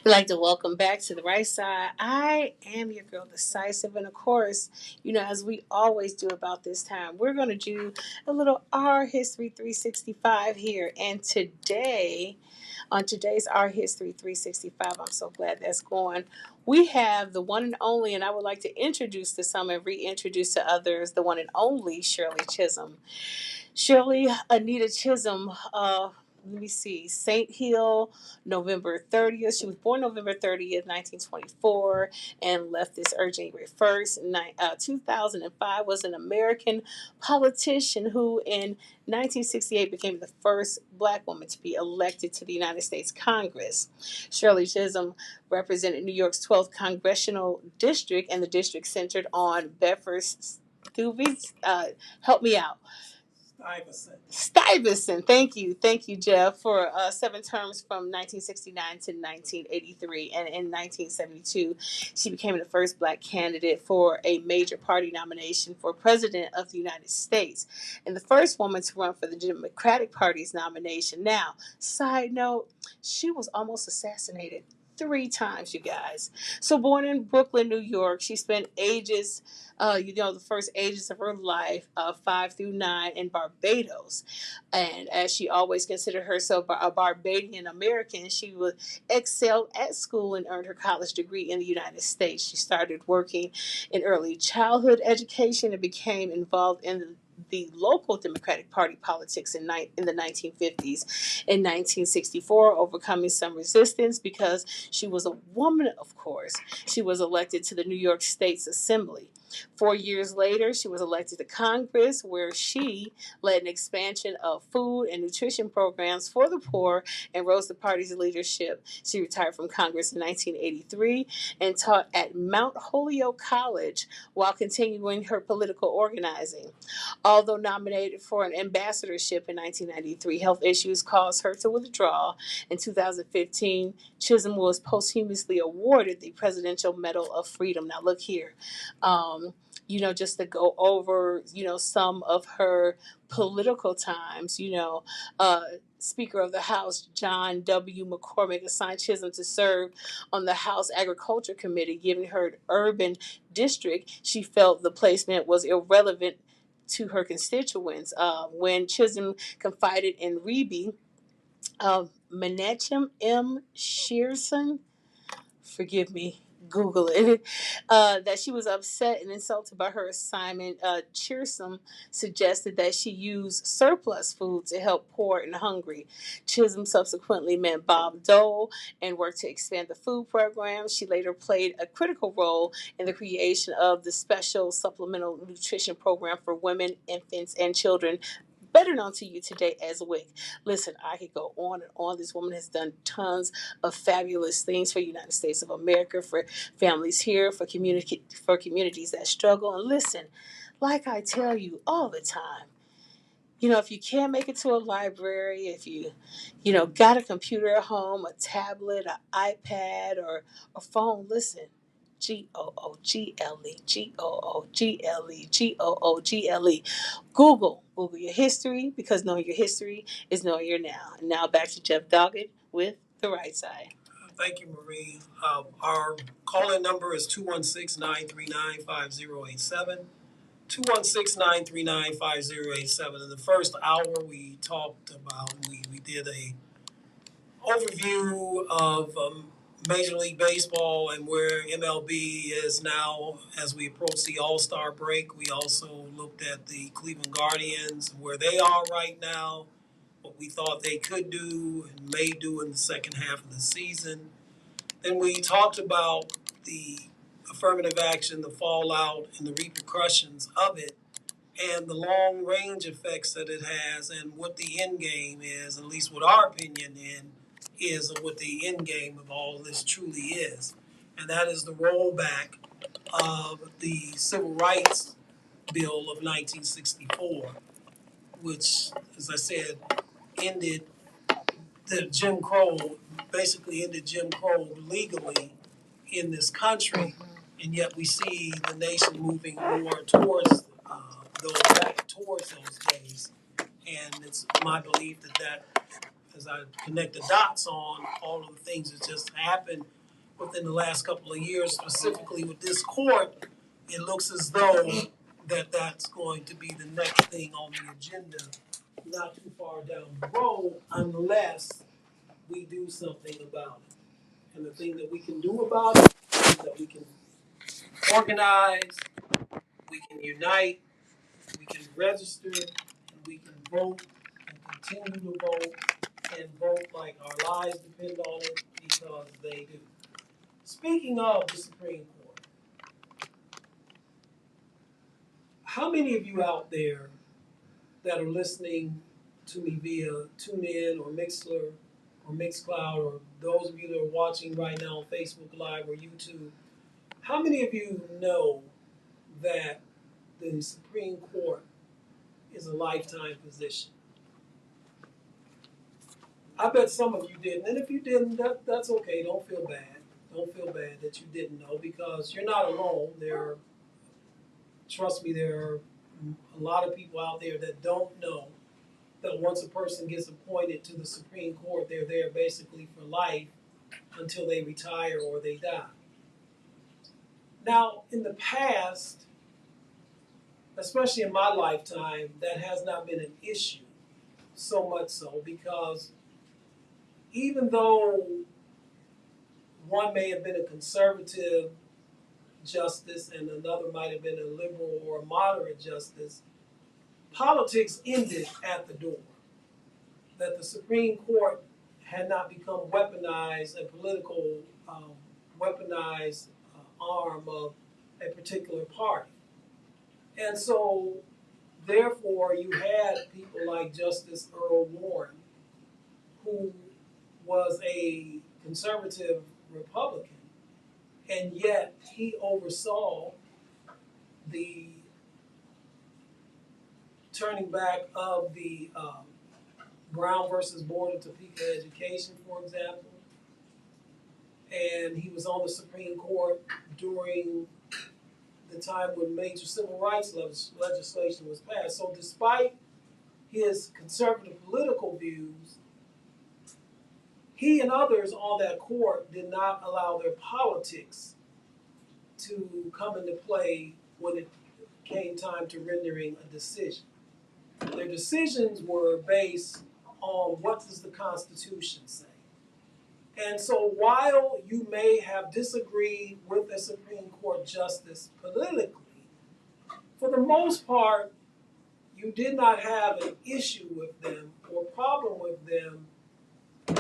We'd like to welcome back to the right side. I am your girl, Decisive. And of course, as we always do about this time, we're going to do a little Our History 365 here. And today, on today's Our History 365, I'm so glad that's going. We have the one and only, and I would like to introduce to some and reintroduce to others, the one and only Shirley Chisholm. Shirley Anita Chisholm, let me see, St. Hill, November 30th. She was born November 30th, 1924, and left this earth January 1st, 2005, was an American politician who in 1968 became the first Black woman to be elected to the United States Congress. Shirley Chisholm represented New York's 12th Congressional District, and the district centered on Bedford-Stuyvesant. Help me out. Stuyvesant. Thank you, Jeff, for 7 terms from 1969 to 1983, and in 1972, she became the first Black candidate for a major party nomination for President of the United States, and the first woman to run for the Democratic Party's nomination. Now, side note, she was almost assassinated 3 times, you guys. So, born in Brooklyn, New York, she spent the first ages of her life, 5 through 9, in Barbados. And as she always considered herself a Barbadian American, she would excel at school and earned her college degree in the United States. She started working in early childhood education and became involved in the local Democratic Party politics in the 1950s. In 1964, overcoming some resistance because she was a woman, of course, she was elected to the New York State's Assembly. 4 years later, she was elected to Congress, where she led an expansion of food and nutrition programs for the poor and rose the party's leadership. She retired from Congress in 1983 and taught at Mount Holyoke College while continuing her political organizing. Although nominated for an ambassadorship in 1993, health issues caused her to withdraw. In 2015, Chisholm was posthumously awarded the Presidential Medal of Freedom. Now, look here. Just to go over, some of her political times, Speaker of the House John W. McCormick assigned Chisholm to serve on the House Agriculture Committee, giving her an urban district. She felt the placement was irrelevant to her constituents. When Chisholm confided in Reby, Menachem M. Shearson, forgive me, Google it, that she was upset and insulted by her assignment. Cheersome suggested that she use surplus food to help poor and hungry. Chisholm subsequently met Bob Dole and worked to expand the food program. She later played a critical role in the creation of the Special Supplemental Nutrition Program for women, infants, and children, better known to you today as WIC. Listen, I could go on and on. This woman has done tons of fabulous things for the United States of America, for families here, for communities that struggle. And listen, like I tell you all the time, if you can't make it to a library, if you, got a computer at home, a tablet, an iPad, or a phone, listen. Google, Google. Google your history, because knowing your history is knowing your now. And now back to Jeff Doggett with The Right Side. Thank you, Marie. Our call-in number is 216-939-5087. 216-939-5087. In the first hour, we talked about, we did a overview of Major League Baseball and where MLB is now as we approach the All-Star break. We also looked at the Cleveland Guardians, where they are right now, what we thought they could do and may do in the second half of the season. Then we talked about the affirmative action, the fallout, and the repercussions of it, and the long range effects that it has, and what the end game is, at least what our opinion is of what the end game of all this truly is. And that is the rollback of the Civil Rights Bill of 1964, which, as I said, ended the Jim Crow, basically ended Jim Crow legally in this country. And yet we see the nation moving more towards back towards those days. And it's my belief that as I connect the dots on all of the things that just happened within the last couple of years, specifically with this court, it looks as though that's going to be the next thing on the agenda, not too far down the road, unless we do something about it. And the thing that we can do about it is that we can organize, we can unite, we can register, and we can vote and continue to vote and vote like our lives depend on it, because they do. Speaking of the Supreme Court, how many of you out there that are listening to me via TuneIn or Mixler or Mixcloud, or those of you that are watching right now on Facebook Live or YouTube, how many of you know that the Supreme Court is a lifetime position? I bet some of you didn't, and if you didn't, that's okay. Don't feel bad. Don't feel bad that you didn't know, because you're not alone. Trust me, there are a lot of people out there that don't know that once a person gets appointed to the Supreme Court, they're there basically for life until they retire or they die. Now, in the past, especially in my lifetime, that has not been an issue, so much so because even though one may have been a conservative justice and another might have been a liberal or a moderate justice, politics ended at the door. That the Supreme Court had not become weaponized, a political weaponized arm of a particular party. And so, therefore, you had people like Justice Earl Warren, who was a conservative Republican, and yet he oversaw the turning back of the Brown versus Board of Topeka Education, for example. And he was on the Supreme Court during the time when major civil rights legislation was passed. So despite his conservative political views, he and others on that court did not allow their politics to come into play when it came time to rendering a decision. Their decisions were based on what does the Constitution say. And so while you may have disagreed with a Supreme Court justice politically, for the most part, you did not have an issue with them or problem with them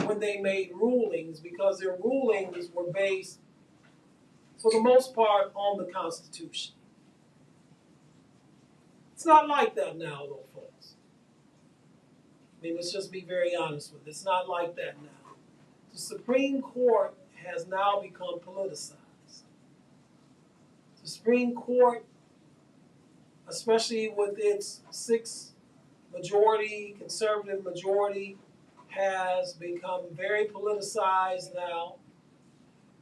when they made rulings, because their rulings were based, for the most part, on the Constitution. It's not like that now, though, folks. I mean, let's just be very honest with it. It's not like that now. The Supreme Court has now become politicized. The Supreme Court, especially with its 6 majority, conservative majority, has become very politicized now,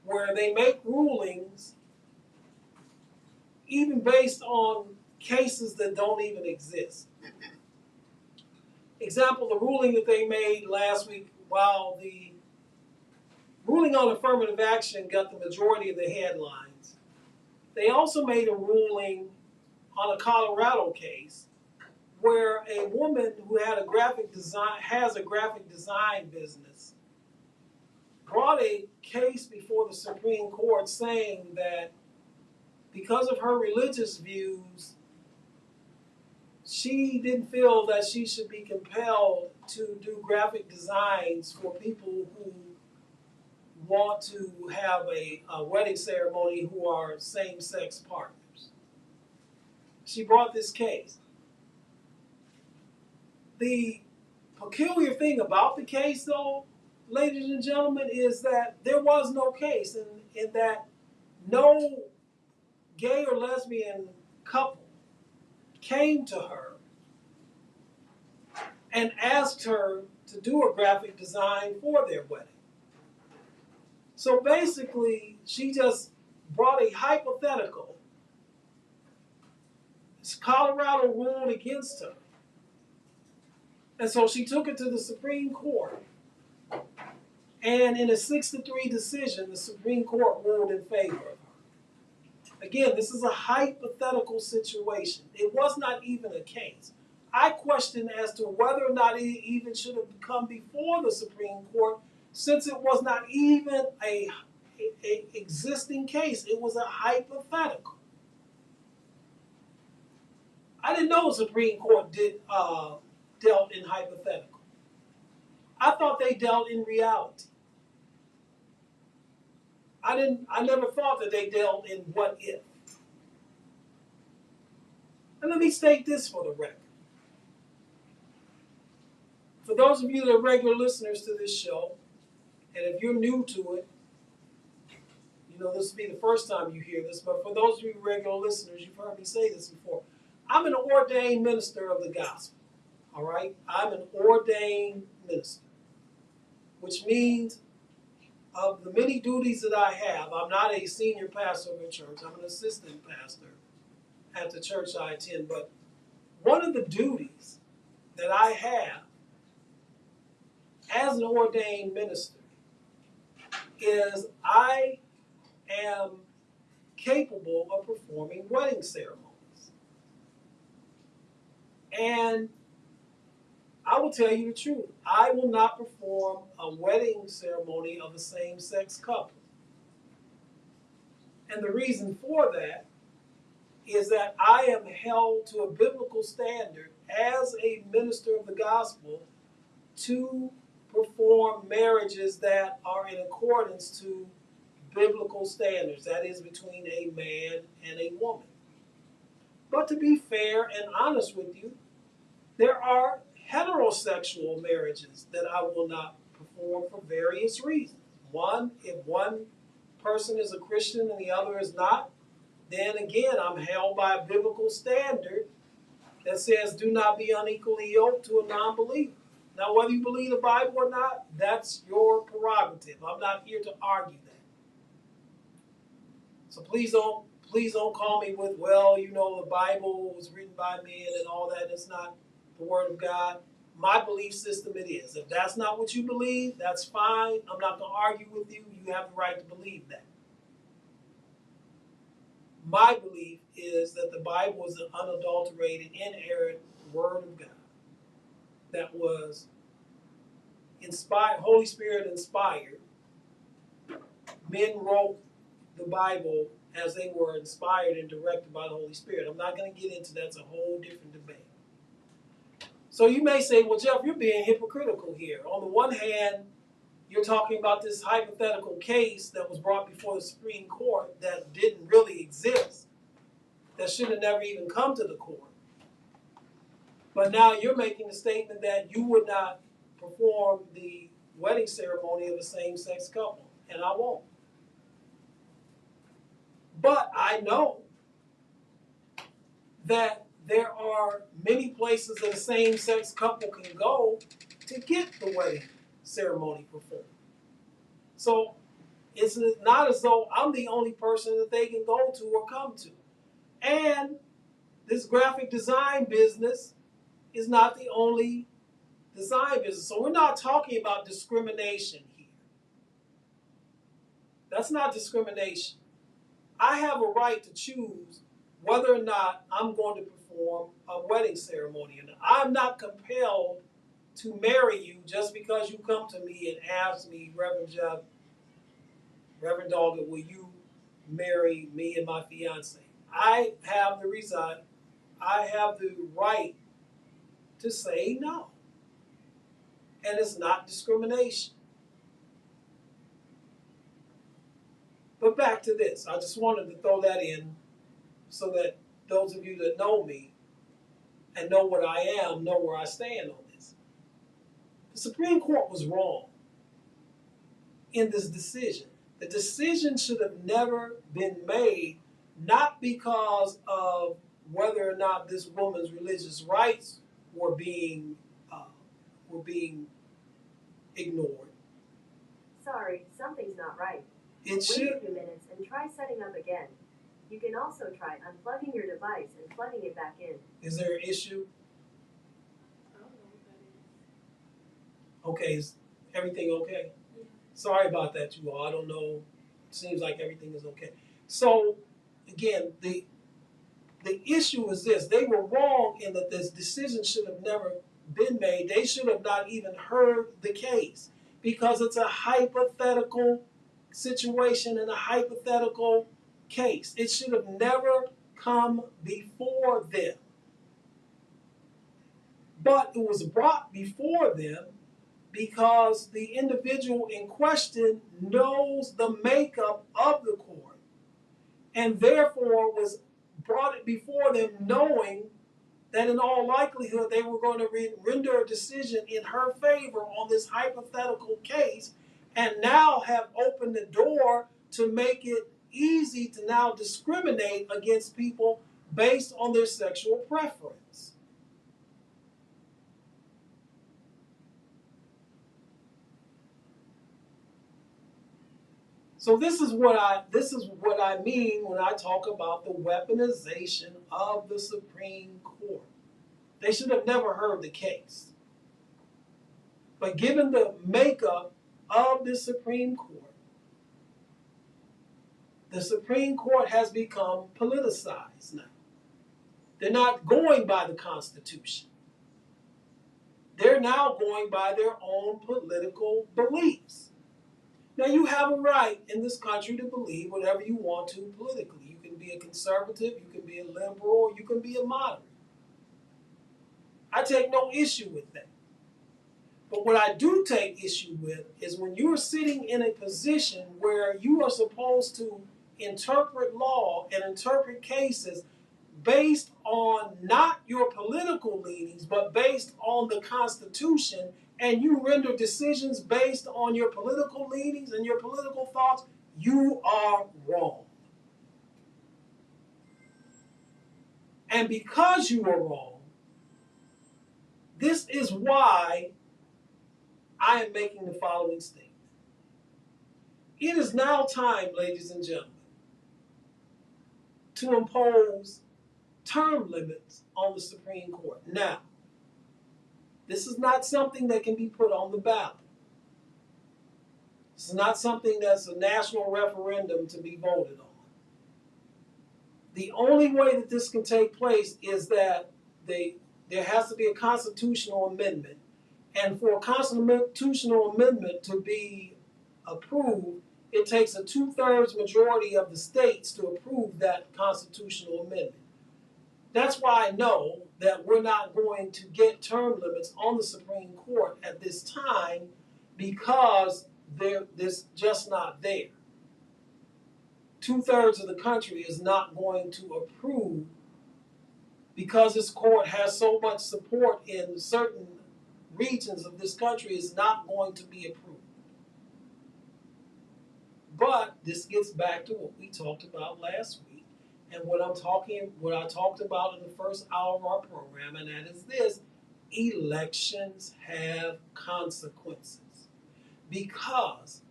where they make rulings even based on cases that don't even exist. Example, the ruling that they made last week, while the ruling on affirmative action got the majority of the headlines, they also made a ruling on a Colorado case where a woman who has a graphic design business brought a case before the Supreme Court saying that because of her religious views, she didn't feel that she should be compelled to do graphic designs for people who want to have a wedding ceremony who are same-sex partners. She brought this case. The peculiar thing about the case, though, ladies and gentlemen, is that there was no case, in that no gay or lesbian couple came to her and asked her to do a graphic design for their wedding. So basically, she just brought a hypothetical. Colorado ruled against her. And so she took it to the Supreme Court. And in a 6-3 decision, the Supreme Court ruled in favor of her. Again, this is a hypothetical situation. It was not even a case. I question as to whether or not it even should have come before the Supreme Court, since it was not even a existing case. It was a hypothetical. I didn't know the Supreme Court dealt in hypothetical. I thought they dealt in reality. I never thought that they dealt in what if. And let me state this for the record. For those of you that are regular listeners to this show, and if you're new to it, you know this will be the first time you hear this, but for those of you regular listeners, you've heard me say this before. I'm an ordained minister of the gospel, all right? I'm an ordained minister, which means of the many duties that I have, I'm not a senior pastor of a church. I'm an assistant pastor at the church I attend, but one of the duties that I have as an ordained minister is I am capable of performing wedding ceremonies. And I will tell you the truth. I will not perform a wedding ceremony of a same-sex couple. And the reason for that is that I am held to a biblical standard as a minister of the gospel to perform marriages that are in accordance to biblical standards, that is between a man and a woman. But to be fair and honest with you, there are heterosexual marriages that I will not perform for various reasons. One, if one person is a Christian and the other is not, then again, I'm held by a biblical standard that says do not be unequally yoked to a non-believer. Now, whether you believe the Bible or not, that's your prerogative. I'm not here to argue that. So please don't call me with, well, you know, the Bible was written by men and all that. It's not the Word of God. My belief system it is. If that's not what you believe, that's fine. I'm not going to argue with you. You have the right to believe that. My belief is that the Bible is an unadulterated, inerrant Word of God that was inspired, Holy Spirit inspired. Men wrote the Bible as they were inspired and directed by the Holy Spirit. I'm not going to get into that. It's a whole different debate. So you may say, well, Jeff, you're being hypocritical here. On the one hand, you're talking about this hypothetical case that was brought before the Supreme Court that didn't really exist, that should have never even come to the court. But now you're making the statement that you would not perform the wedding ceremony of a same-sex couple, and I won't. But I know that there are many places that a same-sex couple can go to get the wedding ceremony performed. So it's not as though I'm the only person that they can go to or come to. And this graphic design business is not the only design business. So we're not talking about discrimination here. That's not discrimination. I have a right to choose whether or not I'm going to perform a wedding ceremony. And I'm not compelled to marry you just because you come to me and ask me, Reverend Doggett, will you marry me and my fiance? I have the right to say no. And it's not discrimination. But back to this. I just wanted to throw that in so that those of you that know me and know what I am know where I stand on this. The Supreme Court was wrong in this decision. The decision should have never been made, not because of whether or not this woman's religious rights were being ignored. Sorry, something's not right. It Wait should. a few minutes and try setting up again. You can also try unplugging your device and plugging it back in. Is there an issue? I don't know what that is. Okay, is everything okay? Yeah. Sorry about that, you all. I don't know. Seems like everything is okay. So, again, the issue is this. They were wrong in that this decision should have never been made. They should have not even heard the case because it's a hypothetical situation and a hypothetical case. It should have never come before them. But it was brought before them because the individual in question knows the makeup of the court and therefore was brought it before them knowing that in all likelihood they were going to render a decision in her favor on this hypothetical case and now have opened the door to make it easy to now discriminate against people based on their sexual preference. So this is what I mean when I talk about the weaponization of the Supreme Court. They should have never heard the case. But given the makeup of the Supreme Court has become politicized now. They're not going by the Constitution. They're now going by their own political beliefs. Now, you have a right in this country to believe whatever you want to politically. You can be a conservative, you can be a liberal, you can be a moderate. I take no issue with that. But what I do take issue with is when you're sitting in a position where you are supposed to interpret law and interpret cases based on not your political leanings, but based on the Constitution, and you render decisions based on your political leanings and your political thoughts, you are wrong. And because you are wrong, this is why I am making the following statement. It is now time, ladies and gentlemen, to impose term limits on the Supreme Court. Now, this is not something that can be put on the ballot. This is not something that's a national referendum to be voted on. The only way that this can take place is that there has to be a constitutional amendment. And for a constitutional amendment to be approved, it takes a 2/3 majority of the states to approve that constitutional amendment. That's why I know that we're not going to get term limits on the Supreme Court at this time because they're just not there. 2/3 of the country is not going to approve because this court has so much support in certain regions of this country is not going to be approved. But this gets back to what we talked about last week. And what I talked about in the first hour of our program, and that is this: elections have consequences. Because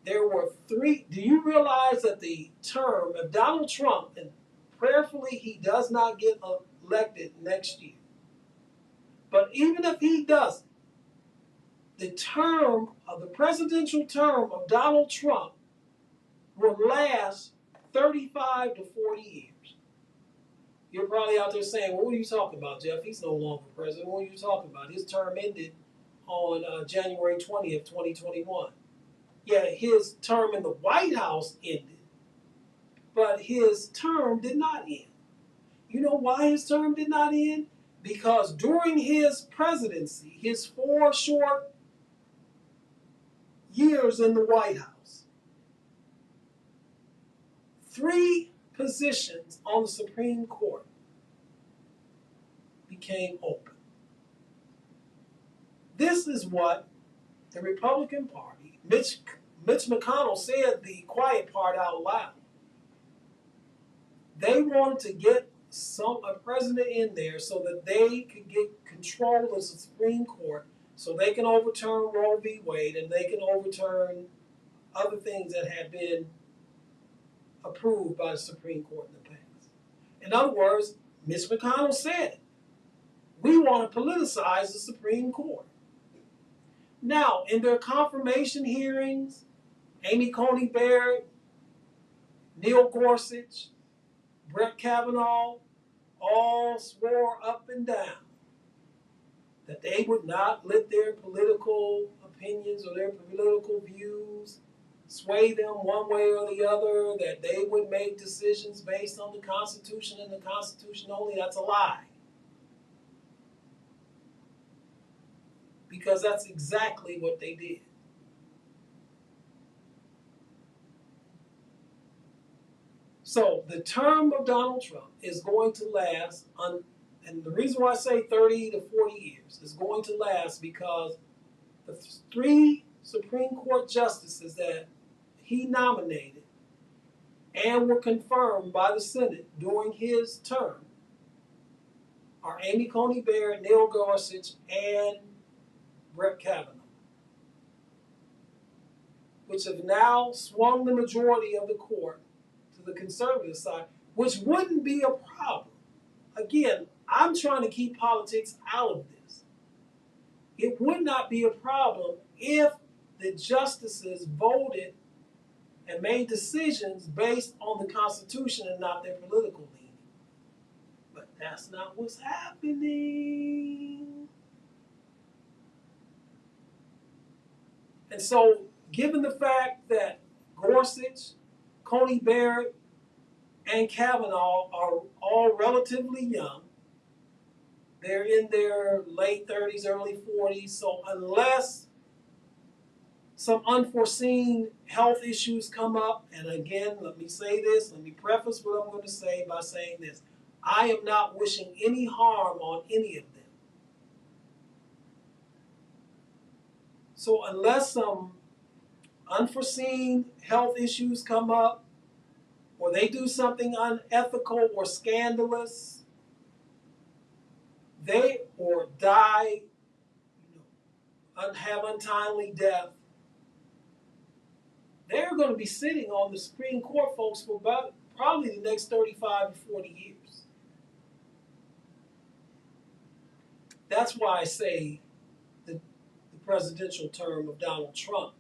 there were three. Do you realize that the term of Donald Trump, and prayerfully he does not get elected next year, but even if he doesn't, the presidential term of Donald Trump will last 35 to 40 years. You're probably out there saying, well, what are you talking about, Jeff? He's no longer president. What are you talking about? His term ended on January 20th, 2021. Yeah, his term in the White House ended, but his term did not end. You know why his term did not end? Because during his presidency, his 4 short years in the White House, 3 positions on the Supreme Court became open. This is what the Republican Party, Mitch McConnell said the quiet part out loud. They wanted to get a president in there so that they could get control of the Supreme Court, so they can overturn Roe v. Wade and they can overturn other things that had been approved by the Supreme Court in the past. In other words, Mitch McConnell said, we want to politicize the Supreme Court. Now, in their confirmation hearings Amy Coney Barrett, Neil Gorsuch, Brett Kavanaugh all swore up and down that they would not let their political opinions or their political views sway them one way or the other, that they would make decisions based on the Constitution and the Constitution only. That's a lie. Because that's exactly what they did. So the term of Donald Trump is going to last, and the reason why I say 30 to 40 years is going to last because the three Supreme Court justices that he nominated and were confirmed by the Senate during his term are Amy Coney Barrett, Neil Gorsuch, and Brett Kavanaugh, which have now swung the majority of the court to the conservative side, which wouldn't be a problem. Again, I'm trying to keep politics out of this. It would not be a problem if the justices voted and made decisions based on the Constitution and not their political leaning. But that's not what's happening. And so, given the fact that Gorsuch, Coney Barrett, and Kavanaugh are all relatively young, they're in their late 30s, early 40s, so unless some unforeseen health issues come up, and again, let me say this, let me preface what I'm going to say by saying this. I am not wishing any harm on any of them. So unless some unforeseen health issues come up, or they do something unethical or scandalous, they or die, have untimely death, they're going to be sitting on the Supreme Court, folks, for about probably the next 35 to 40 years. That's why I say the presidential term of Donald Trump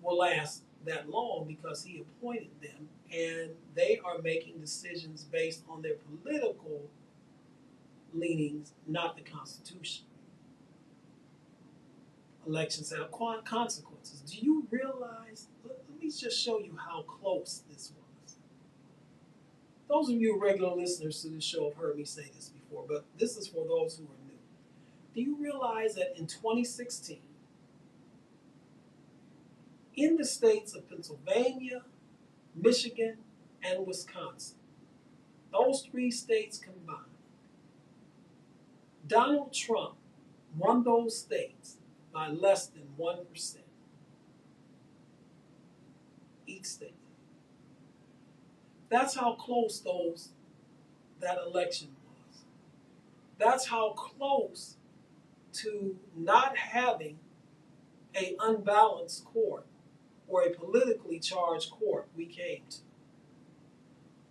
will last that long because he appointed them and they are making decisions based on their political leanings, not the Constitution. Elections have consequences. Do you realize? Let me just show you how close this was. Those of you regular listeners to this show have heard me say this before, but this is for those who are new. Do you realize that in 2016, in the states of Pennsylvania, Michigan, and Wisconsin, those three states combined, Donald Trump won those states by less than 1%. Each state. That's how close that election was. That's how close to not having an unbalanced court or a politically charged court we came to.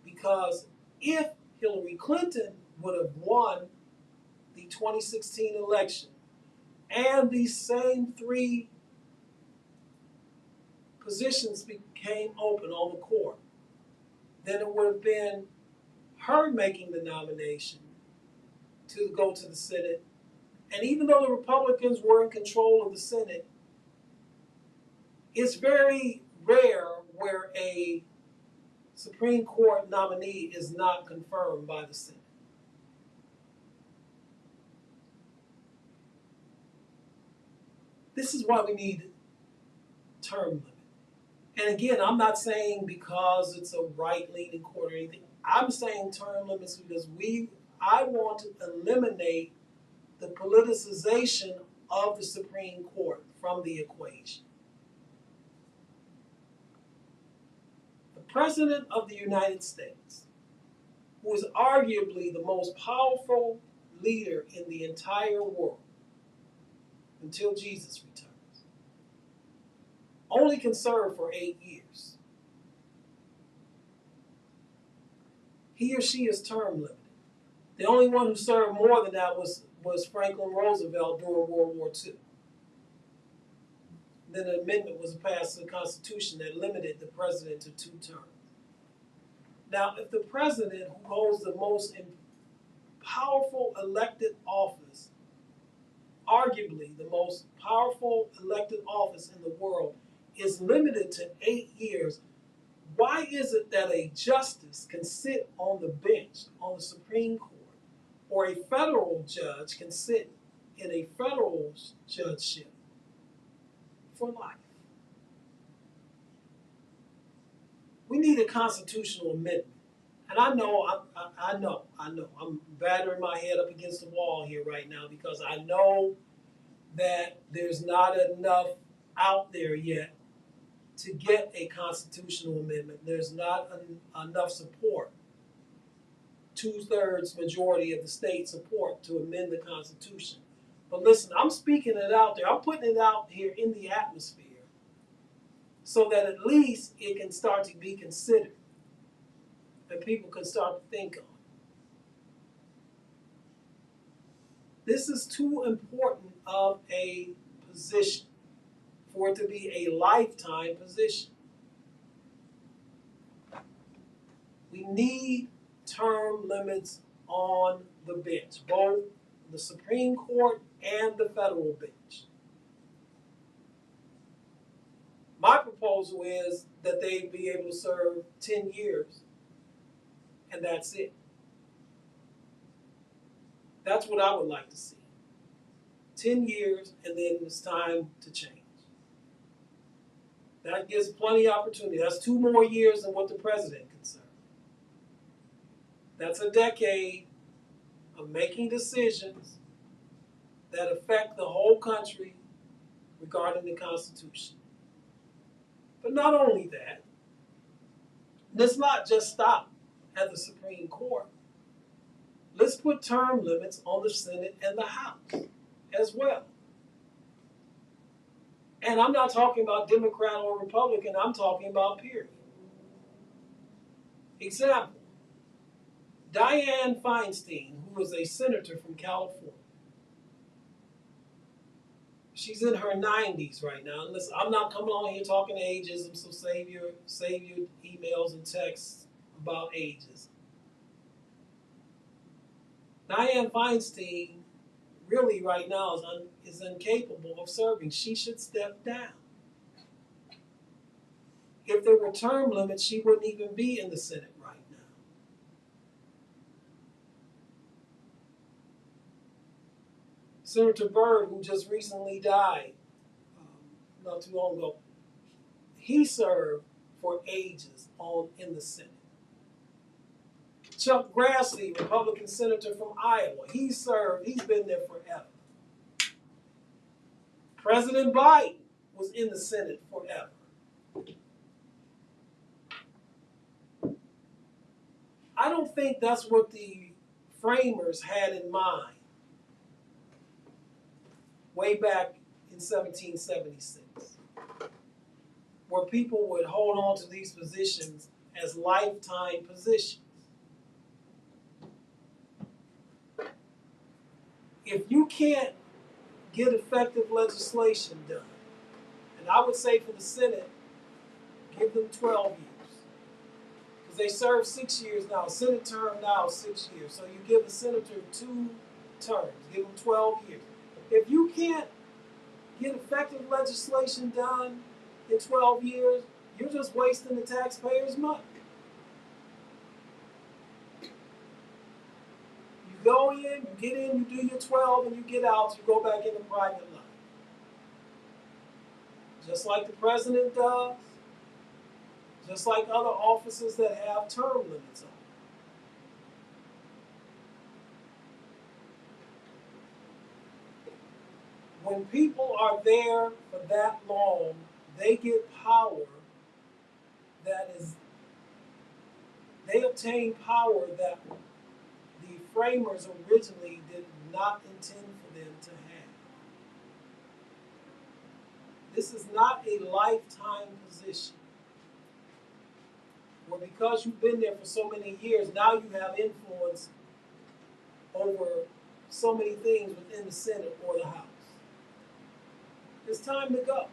Because if Hillary Clinton would have won the 2016 election and these same three positions became open on the court, then it would have been her making the nomination to go to the Senate. And even though the Republicans were in control of the Senate, it's very rare where a Supreme Court nominee is not confirmed by the Senate. This is why we need term limit. And again, I'm not saying because it's a right-leaning court or anything. I'm saying term limits because I want to eliminate the politicization of the Supreme Court from the equation. The President of the United States, who is arguably the most powerful leader in the entire world until Jesus returns, only can serve for 8 years. He or she is term limited. The only one who served more than that was Franklin Roosevelt during World War II. then an amendment was passed to the Constitution that limited the president to 2 terms. Now, if the president, who holds the most powerful elected office, arguably the most powerful elected office in the world, is limited to 8 years, why is it that a justice can sit on the bench on the Supreme Court, or a federal judge can sit in a federal judgeship for life? We need a constitutional amendment. And I know, I'm battering my head up against the wall here right now because I know that there's not enough out there yet to get a constitutional amendment. There's not enough support, 2/3 majority of the state support to amend the Constitution. But listen, I'm speaking it out there. I'm putting it out here in the atmosphere so that at least it can start to be considered and people can start to think on. This is too important of a position for it to be a lifetime position. We need term limits on the bench, both the Supreme Court and the federal bench. My proposal is that they be able to serve 10 years, and that's it. That's what I would like to see. 10 years, and then it's time to change. That gives plenty of opportunity. That's 2 more years than what the president can serve. That's a decade of making decisions that affect the whole country regarding the Constitution. But not only that, let's not just stop at the Supreme Court. Let's put term limits on the Senate and the House as well. And I'm not talking about Democrat or Republican, I'm talking about period. Example, Dianne Feinstein, who was a senator from California. She's in her 90s right now. And listen, I'm not coming on here talking ageism, so save your emails and texts about ageism. Dianne Feinstein really right now is incapable of serving. She should step down. If there were term limits, she wouldn't even be in the Senate right now. Senator Byrd, who just recently died not too long ago, he served for ages in the Senate. Chuck Grassley, Republican senator from Iowa, he's been there forever. President Biden was in the Senate forever. I don't think that's what the framers had in mind way back in 1776, where people would hold on to these positions as lifetime positions. If you can't get effective legislation done, and I would say for the Senate, give them 12 years. Because they serve 6 years now. A Senate term now is 6 years. So you give a senator 2 terms, give them 12 years. If you can't get effective legislation done in 12 years, you're just wasting the taxpayers' money. You go in, you get in, you do your 12, and you get out, you go back into private life. Just like the president does, just like other offices that have term limits on. When people are there for that long, they get power they obtain power that the framers originally did not intend for them to have. This is not a lifetime position where because you've been there for so many years, now you have influence over so many things within the Senate or the House. It's time to go.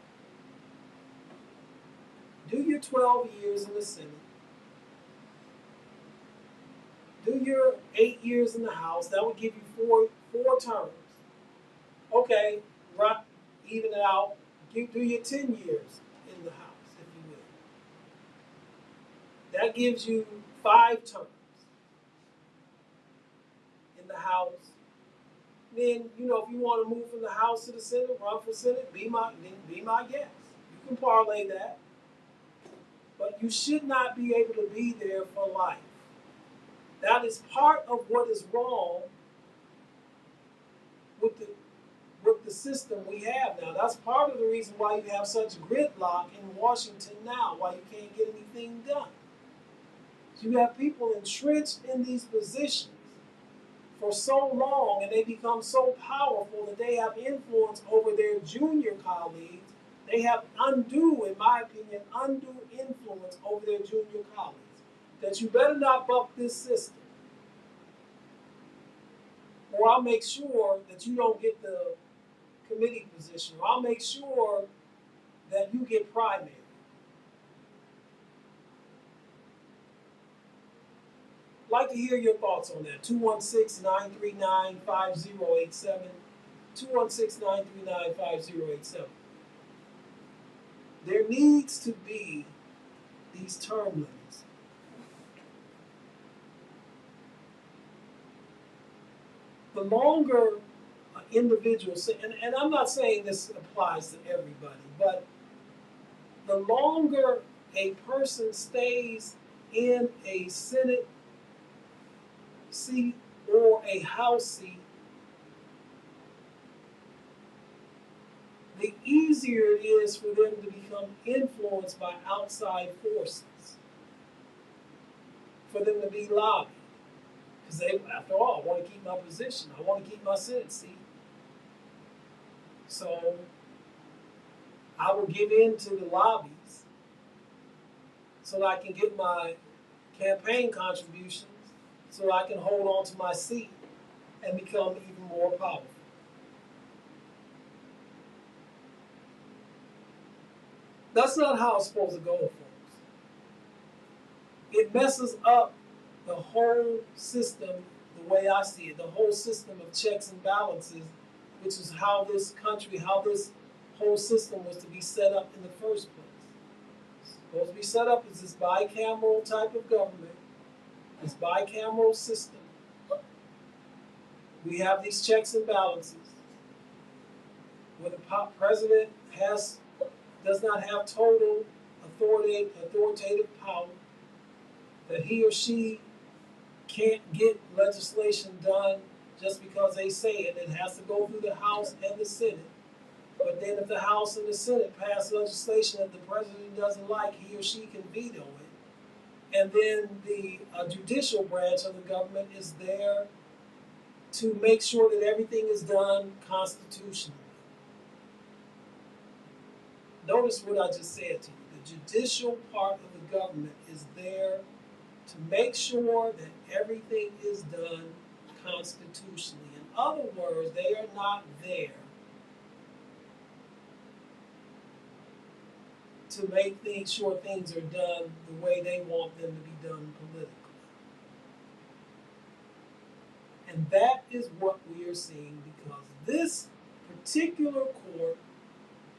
Do your 12 years in the Senate. Do your 8 years in the House. That would give you four terms. Okay, right, even it out. Do your 10 years in the House, if you will. That gives you 5 terms in the House. Then, if you want to move from the House to the Senate, run for Senate, be my guest. You can parlay that. But you should not be able to be there for life. That is part of what is wrong with the system we have now. That's part of the reason why you have such gridlock in Washington now, why you can't get anything done. So you have people entrenched in these positions for so long, and they become so powerful that they have influence over their junior colleagues. They have in my opinion, undue influence over their junior colleagues. That you better not buck this system, or I'll make sure that you don't get the committee position, or I'll make sure that you get primary. I'd like to hear your thoughts on that. 216-939-5087. 216-939-5087. There needs to be these term limits. The longer an individual, and I'm not saying this applies to everybody, but the longer a person stays in a Senate seat or a House seat, the easier it is for them to become influenced by outside forces, for them to be lobbied. Because after all, I want to keep my position. I want to keep my Senate seat. So I will give in to the lobbies so that I can get my campaign contributions, so that I can hold on to my seat and become even more powerful. That's not how it's supposed to go, folks. It messes up the whole system the way I see it, the whole system of checks and balances, which is how this whole system was to be set up in the first place. It's supposed to be set up as this bicameral type of government, this bicameral system. We have these checks and balances where the president does not have total authoritative power, that he or she can't get legislation done just because they say it. It has to go through the House and the Senate. But then if the House and the Senate pass legislation that the president doesn't like, he or she can veto it. And then the judicial branch of the government is there to make sure that everything is done constitutionally. Notice what I just said to you. The judicial part of the government is there to make sure that everything is done constitutionally. In other words, they are not there to make sure things are done the way they want them to be done politically. And that is what we are seeing, because this particular court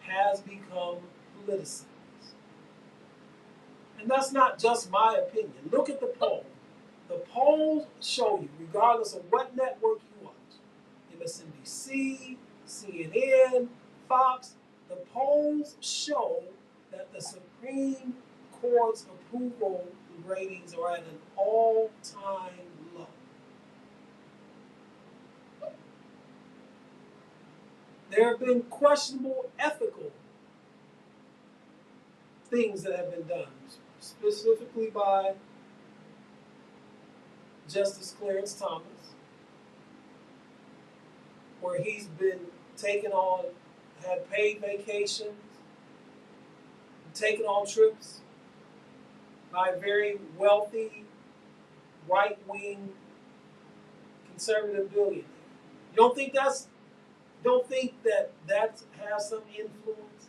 has become politicized. And that's not just my opinion. Look at the poll. The polls show you, regardless of what network you watch, MSNBC, CNN, Fox, the polls show that the Supreme Court's approval ratings are at an all-time low. There have been questionable ethical things that have been done, specifically by Justice Clarence Thomas, where he's been had paid vacations, taken on trips by a very wealthy, right-wing, conservative billionaire. You don't think that has some influence?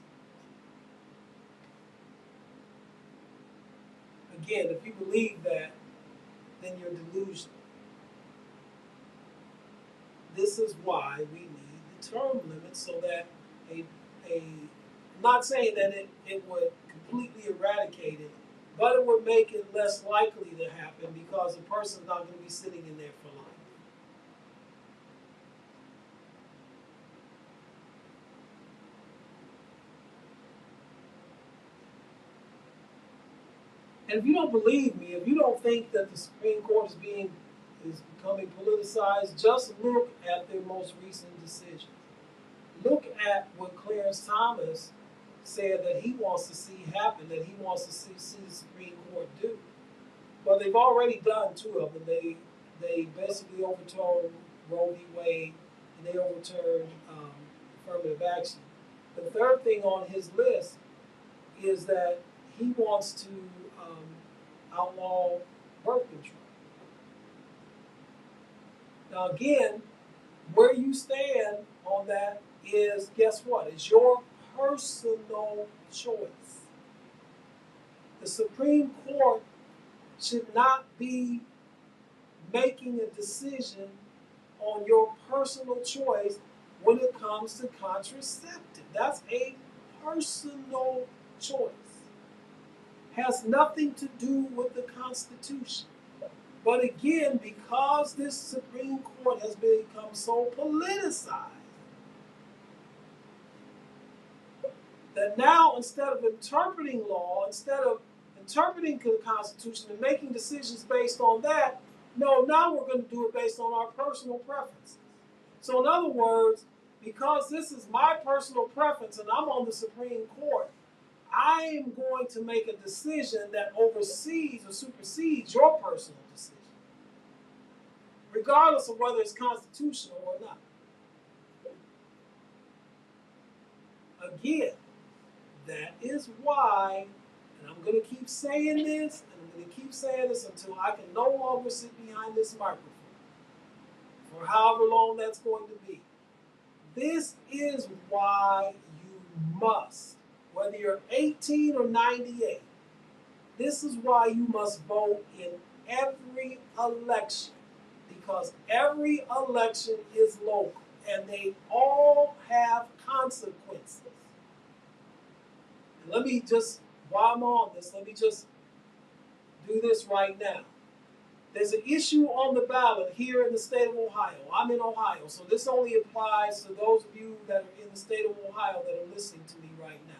again, if you believe that, then you're delusional. This is why we need the term limit so that I'm not saying that it would completely eradicate it, but it would make it less likely to happen because the person's not going to be sitting in there for life. And if you don't believe me, if you don't think that the Supreme Court is becoming politicized, just look at their most recent decision. Look at what Clarence Thomas said that he wants to see happen, that he wants to see the Supreme Court do. Well, they've already done two of them. They basically overturned Roe v. Wade, and they overturned affirmative action. The third thing on his list is that he wants to outlaw birth control. Now, again, where you stand on that is, guess what? It's your personal choice. The Supreme Court should not be making a decision on your personal choice when it comes to contraceptive. That's a personal choice. Has nothing to do with the Constitution. But again, because this Supreme Court has become so politicized, that now instead of interpreting law, instead of interpreting the Constitution and making decisions based on that, no, now we're going to do it based on our personal preferences. So in other words, because this is my personal preference and I'm on the Supreme Court, I am going to make a decision that oversees or supersedes your personal decision, regardless of whether it's constitutional or not. Again, that is why, and I'm going to keep saying this, and I'm going to keep saying this until I can no longer sit behind this microphone, for however long that's going to be. This is why you must, whether you're 18 or 98, this is why you must vote in every election, because every election is local and they all have consequences. And let me just, while I'm on this, let me just do this right now. There's an issue on the ballot here in the state of Ohio. I'm in Ohio, so this only applies to those of you that are in the state of Ohio that are listening to me right now.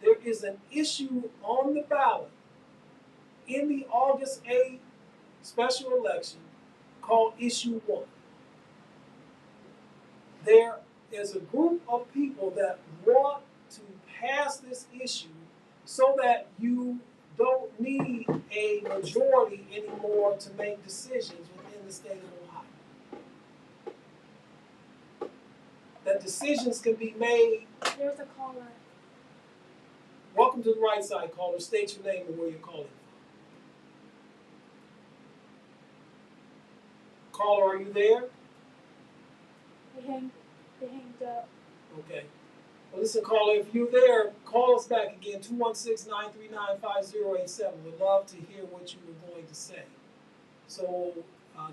There is an issue on the ballot in the August 8th special election called Issue 1. There is a group of people that want to pass this issue so that you don't need a majority anymore to make decisions within the state of Ohio. That decisions can be made. There's a caller. Welcome to the right side, caller. State your name and where you're calling from. Caller, are you there? They hanged up. Okay. Well, listen, caller, if you're there, call us back again, 216-939-5087. We'd love to hear what you were going to say. So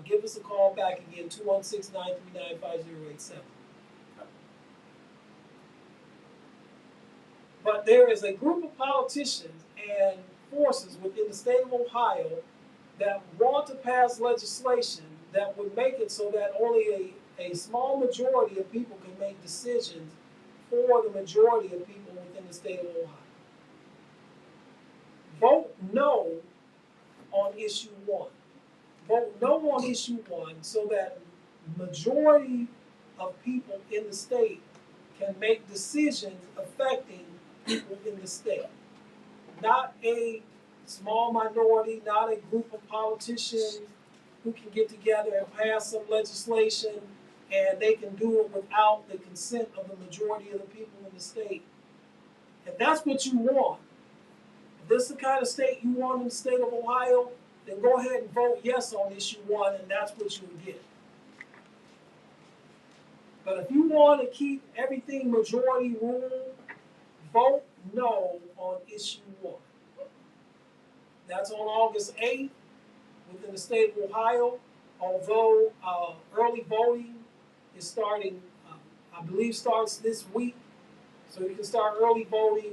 give us a call back again, 216-939-5087. But there is a group of politicians and forces within the state of Ohio that want to pass legislation that would make it so that only a small majority of people can make decisions for the majority of people within the state of Ohio. Vote no on issue 1. Vote no on issue 1 so that majority of people in the state can make decisions affecting people in the state. Not a small minority, not a group of politicians who can get together and pass some legislation and they can do it without the consent of the majority of the people in the state. If that's what you want, if this is the kind of state you want in the state of Ohio, then go ahead and vote yes on issue 1 and that's what you'll get. But if you want to keep everything majority rule, vote no on issue 1. That's on August 8th within the state of Ohio. Although early voting is starting, I believe starts this week. So you can start early voting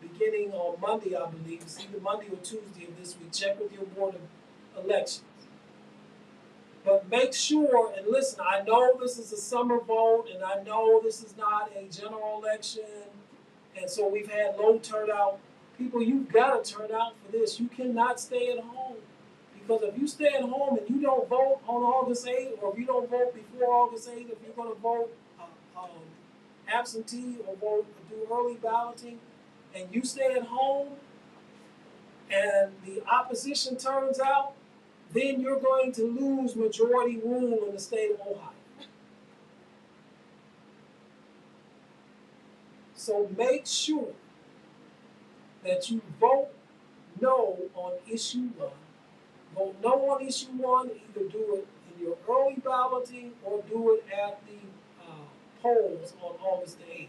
beginning on Monday, I believe. It's either Monday or Tuesday of this week. Check with your board of elections. But make sure, and listen, I know this is a summer vote, and I know this is not a general election, and so we've had low turnout. People, you've got to turn out for this. You cannot stay at home. Because if you stay at home and you don't vote on August 8th, or if you don't vote before August 8th, if you're going to vote absentee or vote do early balloting, and you stay at home, and the opposition turns out, then you're going to lose majority rule in the state of Ohio. So make sure that you vote no on issue 1. Vote no on issue 1, either do it in your early balloting or do it at the polls on August the 8th.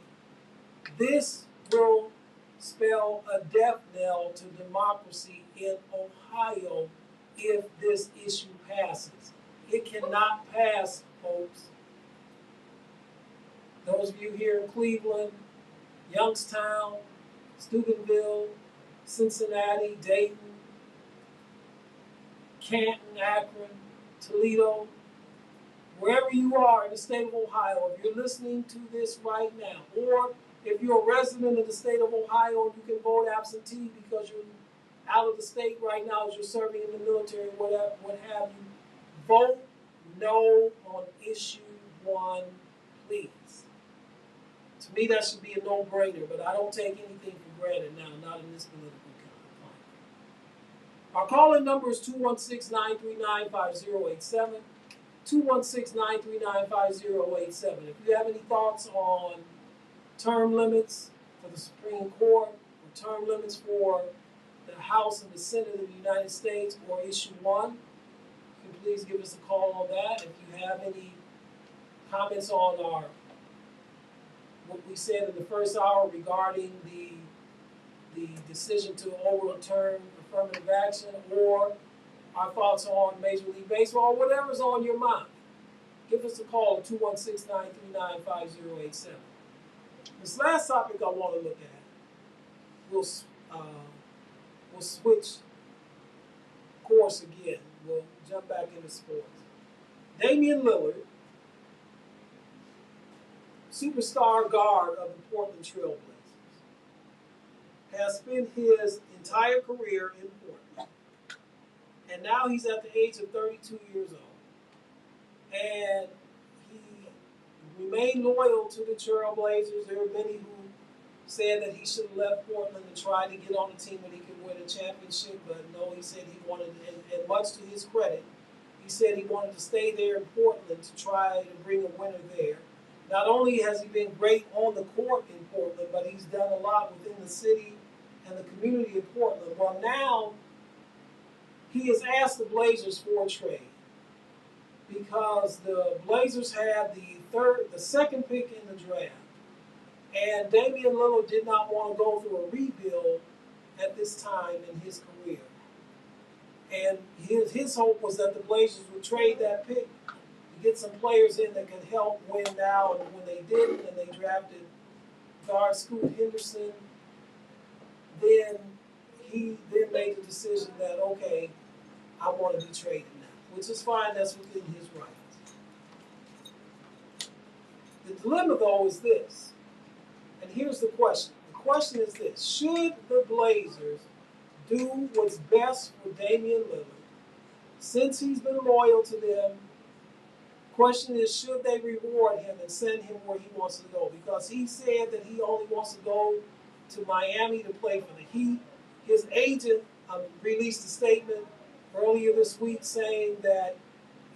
This will spell a death knell to democracy in Ohio if this issue passes. It cannot pass, folks. Those of you here in Cleveland, Youngstown, Steubenville, Cincinnati, Dayton, Canton, Akron, Toledo, wherever you are in the state of Ohio, if you're listening to this right now, or if you're a resident of the state of Ohio and you can vote absentee because you're out of the state right now as you're serving in the military, whatever, what have you, vote no on issue 1, please. To me, that should be a no-brainer, but I don't take anything for granted now, not in this political climate. Our call-in number is 216-939-5087, 216-939-5087. If you have any thoughts on term limits for the Supreme Court, or term limits for the House and the Senate of the United States, or issue 1, you can please give us a call on that. If you have any comments on what we said in the first hour regarding the decision to overturn affirmative action, or our thoughts on Major League Baseball, or whatever's on your mind, give us a call at 216-939-5087. This last topic I want to look at, we'll switch course again. We'll jump back into sports. Damian Lillard, superstar guard of the Portland Trailblazers, has spent his entire career in Portland. And now he's at the age of 32 years old. And he remained loyal to the Trailblazers. There are many who said that he should have left Portland and tried to get on a team where he could win a championship, but no, he said he wanted, and much to his credit, he said he wanted to stay there in Portland to try to bring a winner there. Not only has he been great on the court in Portland, but he's done a lot within the city and the community of Portland. Well, now he has asked the Blazers for a trade because the Blazers had the second pick in the draft. And Damian Lillard did not want to go through a rebuild at this time in his career. And his hope was that the Blazers would trade that pick to get some players in that could help win now. And when they didn't, and they drafted guard Scoot Henderson, then he then made the decision that, okay, I want to be traded now, which is fine. That's within his rights. The dilemma, though, is this. And here's the question. The question is this. Should the Blazers do what's best for Damian Lillard since he's been loyal to them? The question is, should they reward him and send him where he wants to go? Because he said that he only wants to go to Miami to play for the Heat. His agent released a statement earlier this week saying that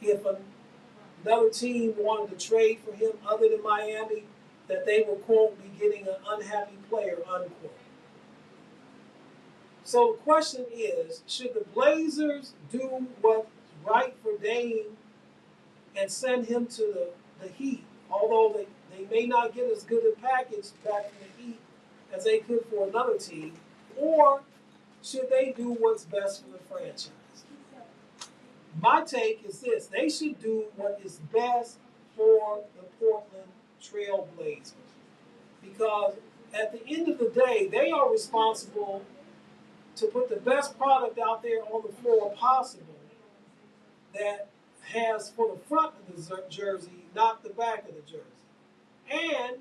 if another team wanted to trade for him other than Miami, that they will, quote, be getting an unhappy player, unquote. So the question is, should the Blazers do what's right for Dame and send him to the Heat, although they may not get as good a package back from the Heat as they could for another team, or should they do what's best for the franchise? My take is this: they should do what is best for the Portland Trailblazers. Because at the end of the day, they are responsible to put the best product out there on the floor possible that has for the front of the jersey, not the back of the jersey. And